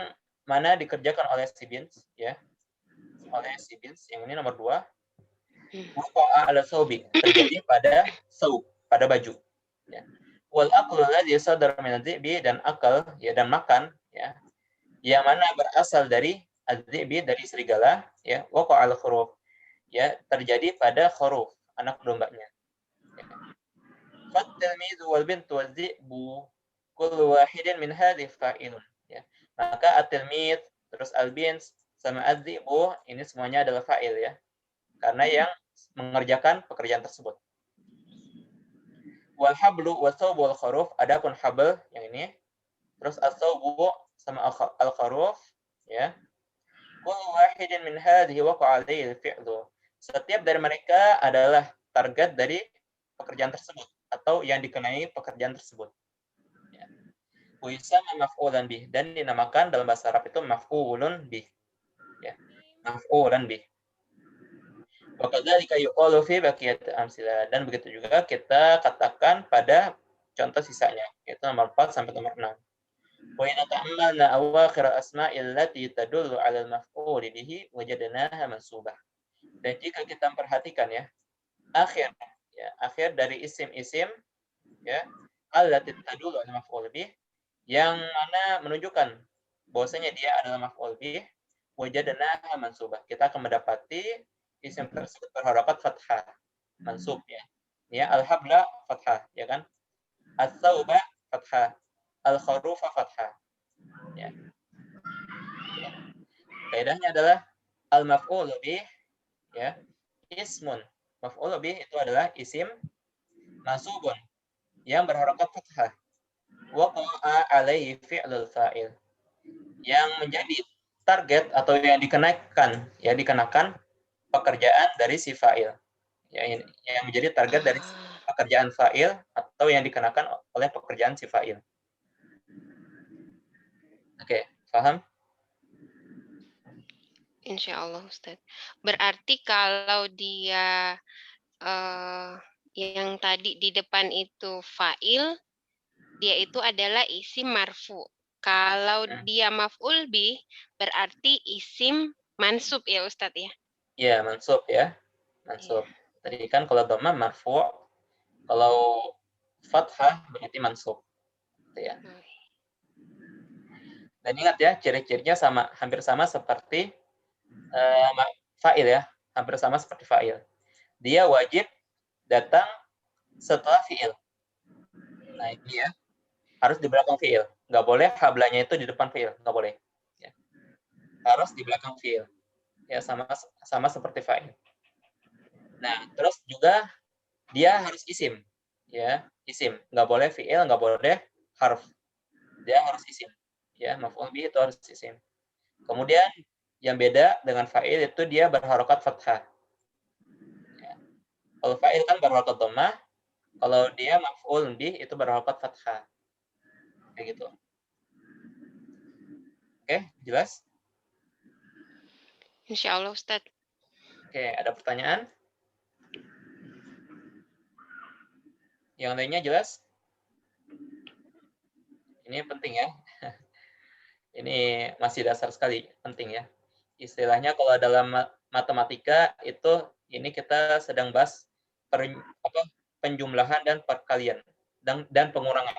mana dikerjakan oleh si bint, ya, oleh si bint, yang ini nomor 2. Waqa'a 'ala thawbi, terjadi pada thawb, pada baju, ya. Wal aqlu alladzi sadara min adz-dzi'bi, dan akal, ya, dan makan, ya, yang mana berasal dari adz-dzi'bi, dari serigala, ya, waqa'a 'ala khuruf, ya, terjadi pada khuruf, anak dombanya. Ya. Fat-tilmizu wal bintu wadz-dzi'bu kullu wahidin min hadhihi fa'ilun, ya. Maka at-tilmid, terus al-bint sama adz-dzi'bu ini semuanya adalah fa'il, ya. Karena yang mengerjakan pekerjaan tersebut. Wal hablu was-thawbu wal kharuf, adapun habl yang ini, terus as-thawbu sama al-kharuf, ya. Kullu wahidin min hadhihi waqa'a 'alaihi al-fi'lu. Setiap dari mereka adalah target dari pekerjaan tersebut atau yang dikenai pekerjaan tersebut. Ya. Wa yusamma maf'ulan bih, dan dinamakan dalam bahasa Arab itu maf'ulun bih. Ya. Maf'ulan bih. Wa kadzalika yuqalu fi baqiyati amsilah, dan begitu juga kita katakan pada contoh sisanya, yaitu nomor 4 sampai nomor 6. Wa in ta'ammalna awakhir al-asma'il lati tadullu 'ala al-maf'ul bihi wajadnaha mansubah. Dan jika kita perhatikan, ya, akhir dari isim-isim, ya, allati tadullu 'ala al-maf'ul bih, yang mana menunjukkan bahwasanya dia adalah maf'ul bih, wajadnaha mansubah, kita akan mendapati isim tersebut berharakat fathah, mansub, ya. Ya, al-habla fathah, ya kan? Ats-tsauba fathah, al-kharufa fathah. Ya. Kaidahnya adalah al-maf'ul bih, ya, ismun. Maf'ul bih itu adalah isim mansubun yang berharakat fathah. Waqa'a 'alaihi fi'lul fa'il, yang menjadi target atau yang dikenakan pekerjaan dari si fa'il. Ya, yang menjadi target dari pekerjaan fa'il atau yang dikenakan oleh pekerjaan si fa'il. Oke, paham? Insya Allah, Ustaz. Berarti kalau dia yang tadi di depan itu fa'il, dia itu adalah isim marfu. Kalau dia maf'ul bih, berarti isim mansub, ya Ustadz, ya? Ya, mansub, ya. Mansub. Tadi kan kalau dhamma marfu', kalau fathah berarti mansub. Gitu, ya. Dan ingat, ya, ciri-cirinya hampir sama seperti fa'il, ya. Hampir sama seperti fa'il. Dia wajib datang setelah fi'il. Nah, ini, ya. Harus di belakang fi'il. Nggak boleh hablanya itu di depan fi'il. Nggak boleh. Ya. Harus di belakang fi'il. Ya, sama seperti fa'il. Nah, terus juga dia harus isim. Ya, isim. Nggak boleh fi'il, nggak boleh harf. Dia harus isim. Ya, maf'ul bih itu harus isim. Kemudian yang beda dengan fa'il itu dia berharokat fathah. Ya. Kalau fa'il kan berharokat dhammah, kalau dia maf'ul bih itu berharokat fathah. Kayak gitu. Oke, jelas? Insya Allah, Ustaz. Oke, ada pertanyaan? Yang lainnya jelas? Ini penting, ya. Ini masih dasar sekali, penting ya. Istilahnya kalau dalam matematika itu ini kita sedang bahas penjumlahan dan perkalian dan pengurangan.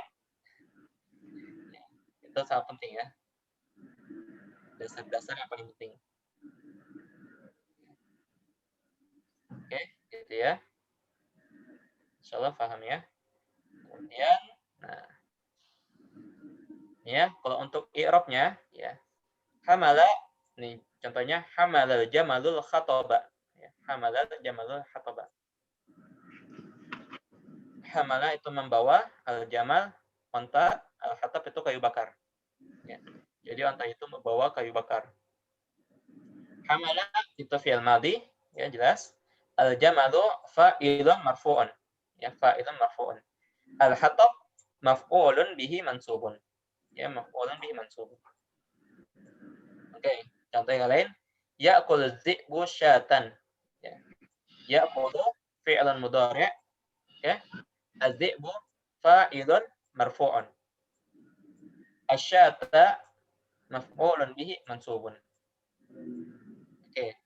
Itu sangat penting ya. Dasar-dasar yang paling penting. Oke, gitu ya. Insyaallah paham ya. Kemudian, nah, ya, kalau untuk i'rabnya ya. Hamala, nih contohnya hamalal jamalul khataba. Ya, hamalal jamalul khataba. Hamala itu membawa, al-jamal onta, al-khatab itu kayu bakar. Ya. Jadi onta itu membawa kayu bakar. Hamala itu fi'il madhi, ya jelas. Al-jamalu fa'ilun marfu'un. Ya, fa'ilun marfu'un. Al-khatab maf'ulun bihi mansubun. Ya, maf'ulun bihi mansubun. Oke, contoh yang lain. Ya'kul dzi'bu syatan. Ya. Ya'kulu fi'lun mudhari'. Ya. Az-dzi'bu fa'ilun marfu'un. Asyata maf'ulun bihi mansubun. Oke.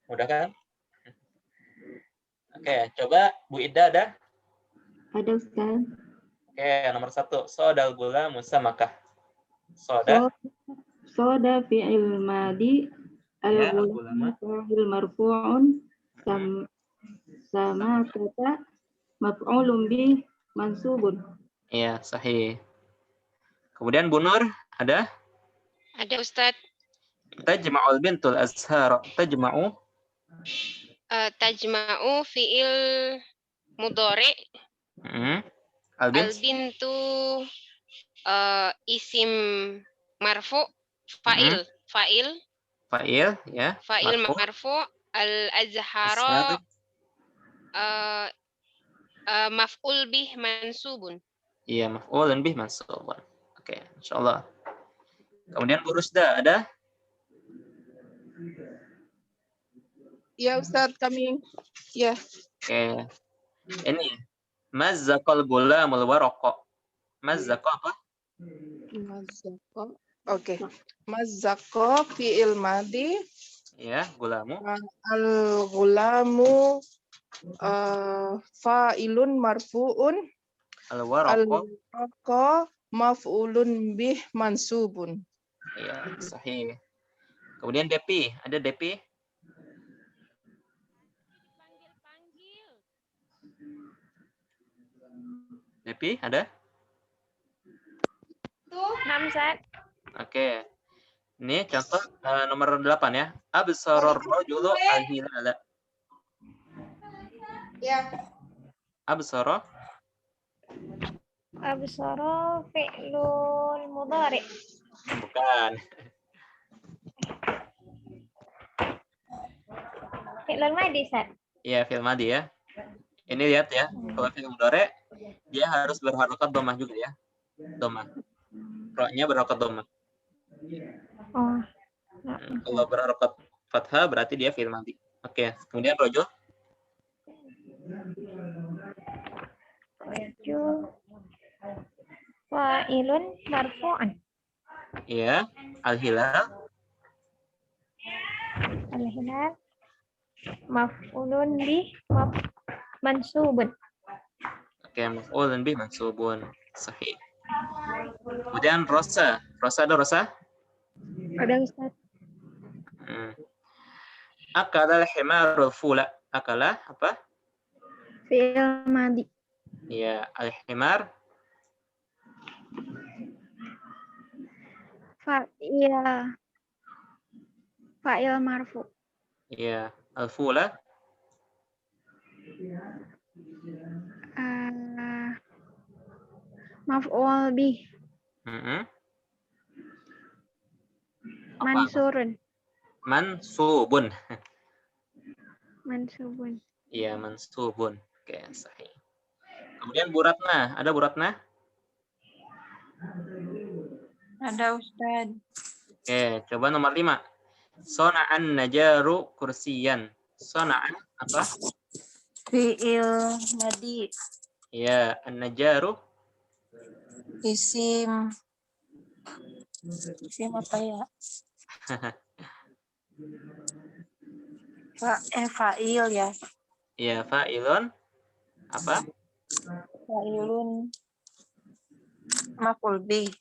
Mudah kan? Oke, coba Bu Ida ada? Ada Ustaz. Oke, nomor 1. Sodal gula musamakah. Soda. Soda fi'il madi Ya, al-gulamu fa'il marfu'un sama kata maf'ulun bih mansubun. Iya, sahih. Kemudian Bu Nur ada? Ada Ustadz. Tajma'ul bintul azhar. Tajma'u. Tajma'u fi'il mudhari. Al-bint. Al-bintu isim marfu. Fa'il. Fa'il. Fa'il, ya. Fa'il marfu. Al-azhara maf'ul bih mansubun. Iya, maf'ulun bih mansubun. Oke, insyaallah. Kemudian Bu Rusda ada? Ya Ustadz, kami ya. Oke. Ini mazzaqal gulamul waraqa. Mazzaqa apa? Mazzaqo. Oke. Mazzaqo fi'il madi. Ya, gulamu. Al-gulamu fa'ilun marfu'un. Al-waraqa maf'ulun bih mansubun. Iya, sahih. Kemudian Depi, ada Depi? Depi, ada? Namzat. Oke. Ini contoh nomor 8 ya. Absaror rajulu al-hilala. Ya. Absara. Absara fi'lul mudhari. Bukan. Fi'lul madi, Ustaz. Iya, fi'il madi ya. Ini lihat ya, kalau fi'il mudhari dia harus berharokat dhammah juga ya. Dhammah. Ra-nya berharokat dhammah. Oh. Kalau berharokat fathah berarti dia fi'il madi. Oke, kemudian rajul. Rajul fa'ilun marfu'an. Iya, al-hilal. Al-hilal maf'ulun bih mansubun. Oke, maf'ulun bih mansubun. Sahih. Kemudian rosa. Rosa ada rosa? Ada Ustaz. Akala al-himarul fula. Akala apa? Fi'il madi. Iya, al-himar. Fa'il marfu. Iya, al-fula. Maf'ul bih mansurun. Mansubun. Mansubun. Iya, mansubun. Oke, sahih. Kemudian Bu Ratna, ada Bu Ratna? Ada Ustaz. Oke, coba nomor 5. Sona'an najaru kursiyan. Sona'an apa? Fi'il madi. Iya, an-najaru Isim Isim apa ya? Fa'il ya. Ya, fa'ilun apa? Fa'ilun maf'ul bih.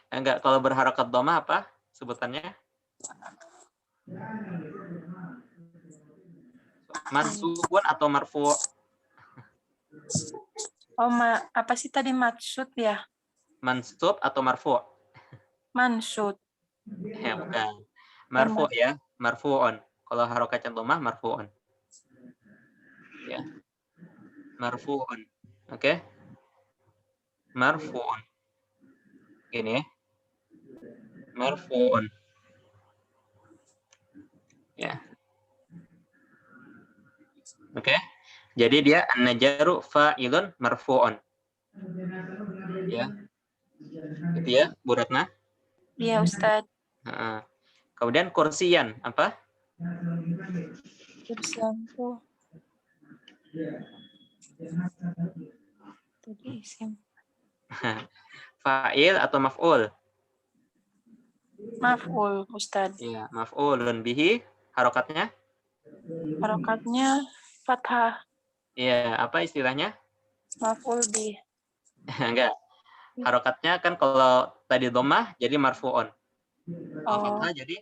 Enggak, kalau berharokat dhamma apa sebutannya? Mansubun atau marfu? Oh, apa sih tadi maksud ya? Mansub atau marfu? Mansud. Ya, bukan. Marfu ya, marfu'un. Kalau harokatnya dhammah marfu'un. Ya. Marfu'un. Oke. Marfu'un. Gini ya. Marfu'un. Ya. Oke. Jadi dia an-najaru fa'ilun marfu'un. Ya. Gitu ya, Bu Ratna? Iya, Ustaz. Kemudian kursiyan apa? Kursian tuh. Tadi isim. Fa'il atau maf'ul? Maf'ul, Ustaz. Iya, maf'ulun bihi. Harokatnya? Harokatnya fathah. Iya, apa istilahnya? Maf'ul bih. Enggak. Harokatnya kan kalau tadi dhammah jadi marfu'un. Kalau Oh, fathah jadi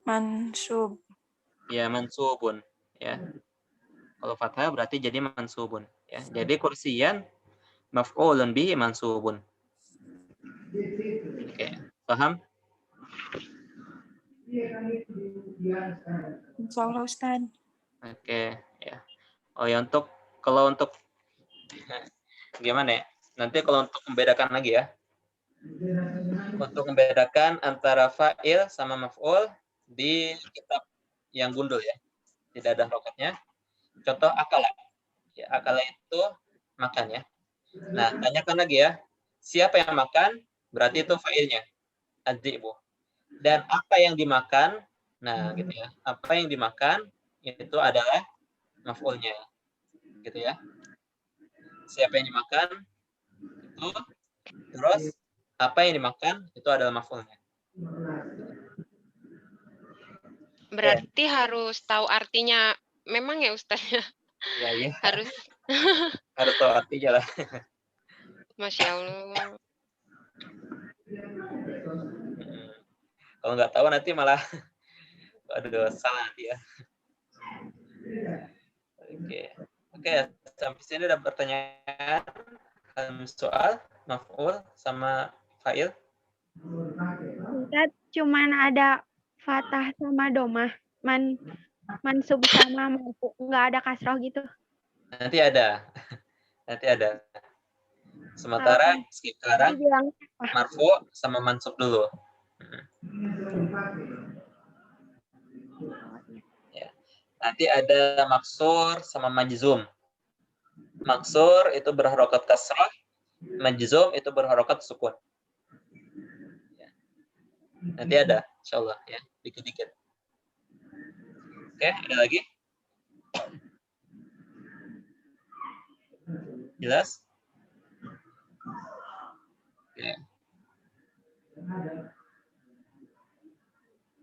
mansub. ya mansubun ya. Kalau fathah berarti jadi mansubun ya. Jadi kursiyan maf'ulun bihi mansubun. Oke, paham? Insyaallah, Ustaz. Oke, ya. Oh ya, kalau untuk gimana ya? Nanti kalau untuk membedakan lagi ya. Untuk membedakan antara fa'il sama maf'ul di kitab yang gundul ya. Tidak ada harokatnya. Contoh akala. Ya, akala itu makan ya. Nah, tanyakan lagi ya. Siapa yang makan? Berarti itu fa'ilnya. Ad-dhi'bu. Dan apa yang dimakan? Nah, gitu ya. Apa yang dimakan itu adalah maf'ulnya. Gitu ya. Siapa yang dimakan? Itu. Terus apa yang dimakan itu adalah maf'ulnya. Berarti harus tahu artinya memang ya Ustaz. Ya, iya. Harus tahu artinya lah. Masya Allah. Kalau nggak tahu nanti malah aduh salah dia. Oke, sampai sini ada pertanyaan, soal maf'ul sama fa'il. Ustaz, cuman ada fathah sama domah. Mansub sama marfu. Nggak ada kasroh gitu. Nanti ada. Sementara sekarang Dibilang marfu sama mansub dulu. Ya. Nanti ada maksur sama majzum. Maksur itu berharokat kasrah, majzum itu berharokat sukun. Ya. Nanti ada, insyaallah ya, dikit-dikit. Oke, ada lagi? Jelas? Oke.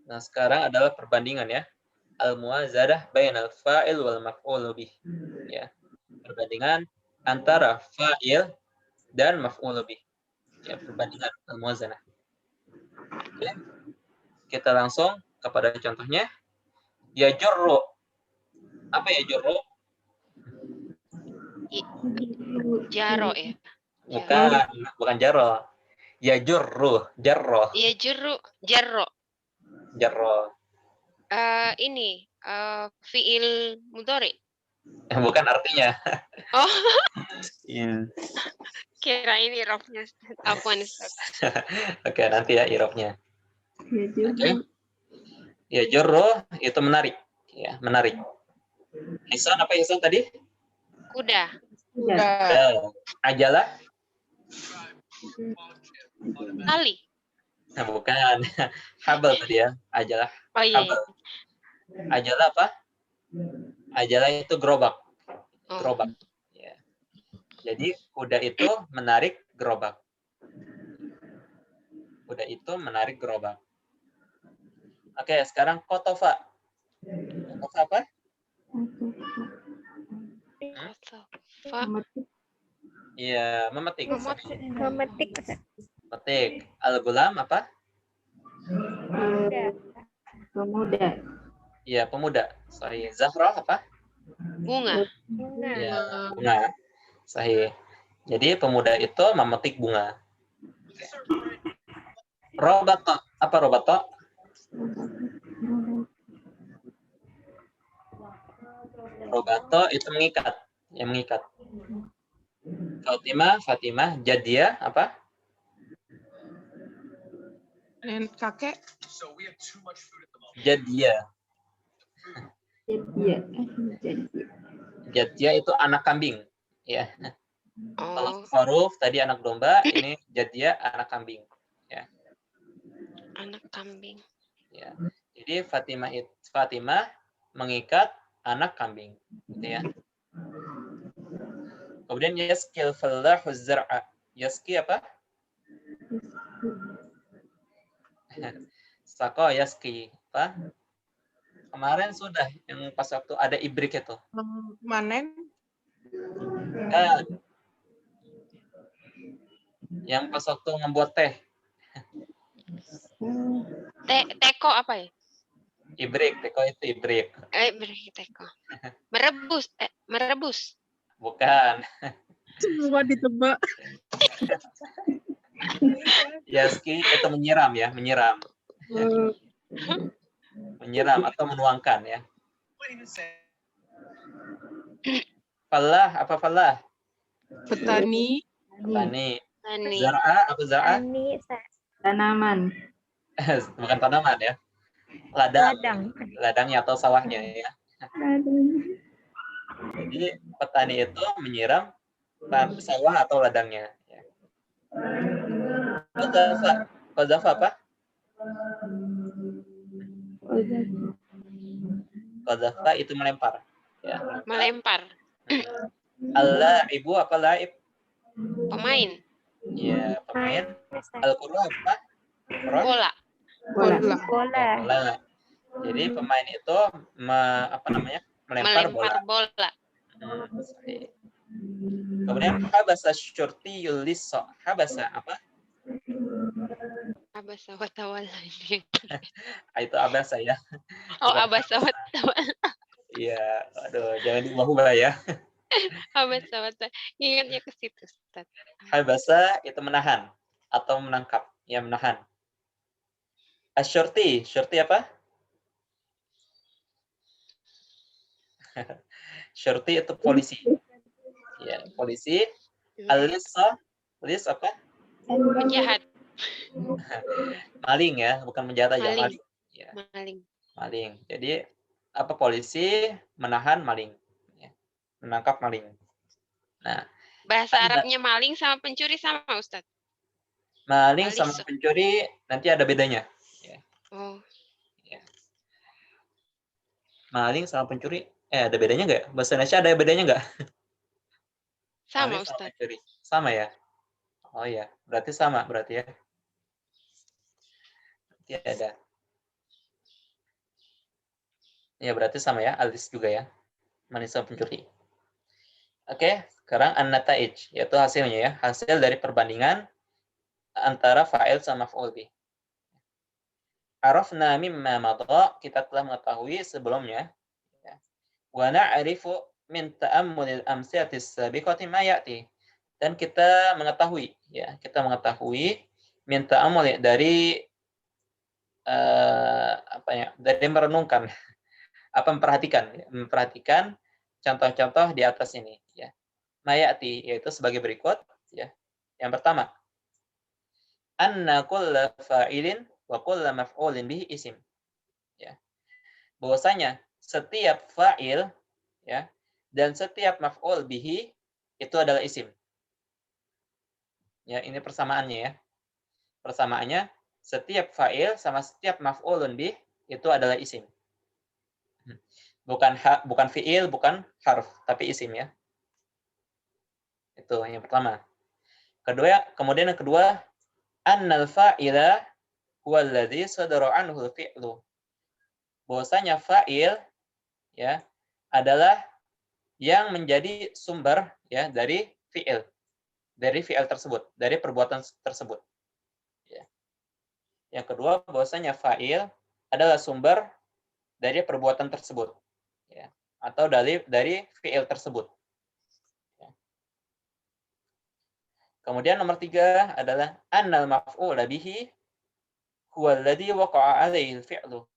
Nah, sekarang adalah perbandingan ya. Al-muwazadah bainal fa'il wal maf'ul bih. Ya. Perbandingan antara fa'il dan maf'ul bih. Ya, perbandingan al-muwazanah. Oke. Kita langsung kepada contohnya. Yajurru. Apa yajurru? Jaro ya. Bukan jaro. Yajurru, jarro. Iya jarro. Ini fiil mudhari. Bukan artinya. Oh, Iya. kira ini irofnya. Afwan Ustaz. Oke, nanti ya irofnya. Ya juga. Ya jorro itu menarik. Ya, menarik. Hisan apa hisan tadi? Kuda. Ajalah? Tali. Nah, bukan. Habal tadi ya. Ajalah. Oh iya. Habal. Ajalah apa? Ajalah itu gerobak. Oh. gerobak. Ya. Jadi kuda itu menarik gerobak. Kuda itu menarik gerobak. Oke, sekarang kotofa. Kotofa apa? Kotofa. Iya, memetik. Memetik. Memetik. Al-gulam apa? Pemuda. Iya, pemuda. Sahih. Zahra apa? Bunga. Iya, bunga. Sahih. Jadi pemuda itu memetik bunga. Robato. Apa robato? Robato itu mengikat. Yang mengikat. Fatimah, Jadia apa? Kakek. Jadia. Jadia itu anak kambing. Ya. Kalau Faruf tadi anak domba, ini Jadia anak kambing. Ya. Anak kambing. Ya. Jadi Fatimah mengikat anak kambing, gitu ya. Kemudian yaskil fallahu zar'a. Yaski apa? Sako yaski apa? Kemarin sudah yang pas waktu ada ibrik itu. Manen. Yang pas waktu membuat teh. Teko apa ya? Ibrik, teko itu ibrik. Teko. Merebus. Bukan. Semua ditebak. Yaski itu menyiram ya, menyiram. Menyiram atau menuangkan ya. Falah, apa falah? Petani. Petani. Zar'a, apa zar'a? Tanaman. Bukan tanaman ya. Ladang. Ladangnya atau sawahnya ya. Jadi petani itu menyiram sawah atau ladangnya. Ya. Qazafa apa? Qazafa itu melempar. Ya. Melempar. Al-la'ibu apa la'ib? Pemain. Ya, pemain. Al-qurra apa? Bola. Bola. Jadi pemain itu melempar bola. Kemudian habasa syurti yulisso. Habasa apa? Abasa wa tawalla. Itu abasa ya. Oh, abasa wa tawalla. Iya, aduh, jangan diubah-ubah ya. Abasa wa tawalla. Ingatnya ke situ, Ustaz. Habasa itu menahan atau menangkap, ya menahan. Asyurti, syurti apa? Syurti itu polisi. Ya, polisi. Al-lissa, lis apa? Penjahat. Maling ya, bukan menjahat aja, Maling. maling. Ya. Maling. Jadi apa polisi menahan maling, ya. Menangkap maling. Nah, bahasa Arabnya maling sama pencuri sama, Ustaz? Maling sama pencuri nanti ada bedanya. Ya. Oh. Ya. Maling sama pencuri, ada bedanya nggak? Bahasa Indonesia ada bedanya nggak? Sama, Ustaz. Sama ya? Oh ya, berarti sama berarti ya. Berarti ada. Ya berarti sama ya, alis juga ya. Maling sama pencuri. Oke, sekarang an-nataij, yaitu hasilnya ya. Hasil dari perbandingan antara fa'il sama maf'ul bih. Arafna mimma madha, kita telah mengetahui sebelumnya. Wa na'rifu min ta'ammulil amsilatis sabiqati ma ya'ti. Dan kita mengetahui ya, min ta'ammul dari dari merenungkan memperhatikan contoh-contoh di atas ini ya. Ma ya'ti yaitu sebagai berikut ya. Yang pertama, anna kulla fa'ilin wa kulla maf'ulin bihi isim. Ya. Bahwasanya setiap fa'il ya dan setiap maf'ul bihi itu adalah isim. Ya, ini persamaannya ya. Persamaannya setiap fa'il sama setiap maf'ulun bih itu adalah isim. Bukan fi'il, bukan harf, tapi isim ya. Itu yang pertama. Kemudian yang kedua, annal fa'ila huwa alladhi sadara anhu al-fi'lu. Bahwasanya fa'il ya adalah yang menjadi sumber ya dari fi'il tersebut, dari perbuatan tersebut. Ya. Yang kedua, bahwasanya fa'il adalah sumber dari perbuatan tersebut, ya, atau dari fi'il tersebut. Ya. Kemudian nomor 3 adalah annal maf'ula bihi huwa alladhi waqa'a 'alaihi al-fi'lu.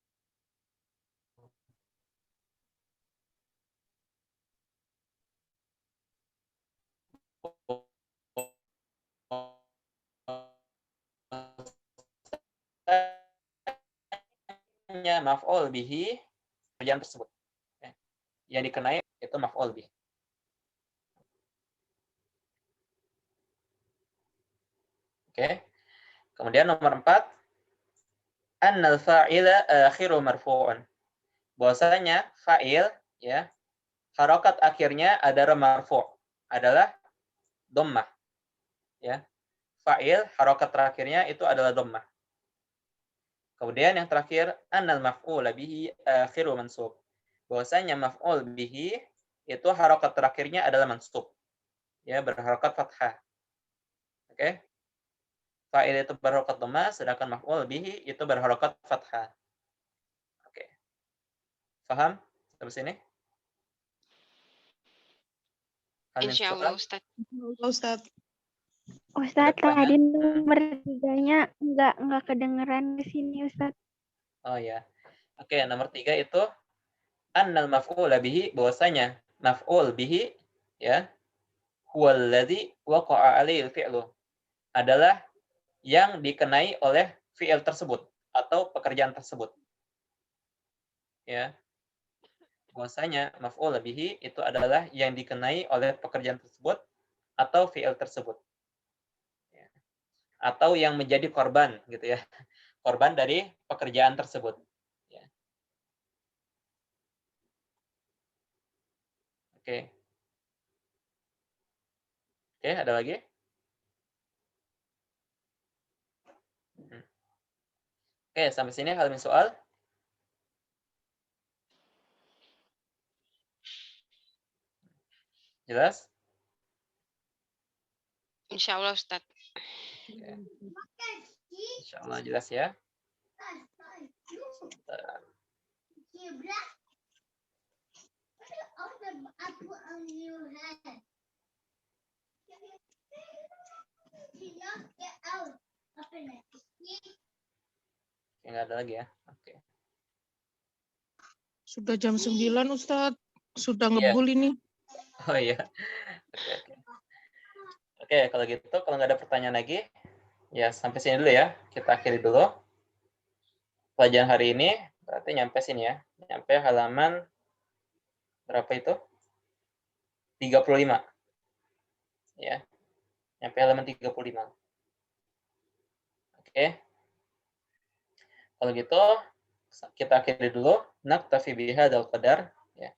Maf'ul bihi pekerjaan tersebut. Ya. Yang dikenai itu maf'ul bihi. Oke. Kemudian nomor 4, annal fa'ila akhiru marfu'un. Bahwasanya fa'il ya harokat akhirnya adalah marfu', adalah dhammah. Ya. Fa'il harokat terakhirnya itu adalah dhammah. Kemudian yang terakhir, annal maf'ul bihi akhiru mansub. Bahwasanya maf'ul bihi itu harokat terakhirnya adalah mansub. Ya, berharokat fathah. Oke. Fa'il itu berharokat dhammah, sedangkan maf'ul bihi itu berharokat fathah. Oke. Paham sampai sini? Insyaallah Ustaz. Ustaz. Ustaz, pertanyaan? tadi nomor 3-nya nggak kedengeran di sini, Ustaz. Oh ya. Oke, nomor 3 itu annal maf'ula bihi, bahwasanya maf'ul bihi ya huwallazi waqa'a 'alaihi al-fi'lu, adalah yang dikenai oleh fi'il tersebut atau pekerjaan tersebut. Ya. Bahwasanya maf'ul bihi itu adalah yang dikenai oleh pekerjaan tersebut atau fi'il tersebut. Ya. Atau yang menjadi korban gitu ya. Korban dari pekerjaan tersebut. Ya. Oke. Oke, ada lagi? Oke, sampai sini hal soal. Jelas? Insyaallah Ustaz. Oke. Insyaallah jelas ya. Oke, nggak ada lagi ya. Oke. Sudah jam 9, Ustaz. Sudah Iya. ngebul ini. Oh iya. Oke, oke. Oke, kalau gitu, kalau nggak ada pertanyaan lagi, ya sampai sini dulu ya. Kita akhiri dulu. Pelajaran hari ini berarti nyampe sini ya. Nyampe halaman berapa itu? 35. Ya. Nyampe halaman 35. Oke. Kalau gitu, kita akhiri dulu. Naktafi bihadzal qadar. Ya.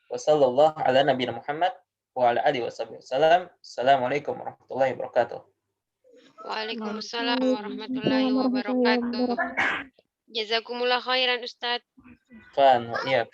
Wassallallahu ala nabiyina Muhammad wa ala alihi wasallam. Assalamualaikum warahmatullahi wabarakatuh. Waalaikumsalam warahmatullahi wabarakatuh. Jazakumullah khairan Ustaz. Fan, iya.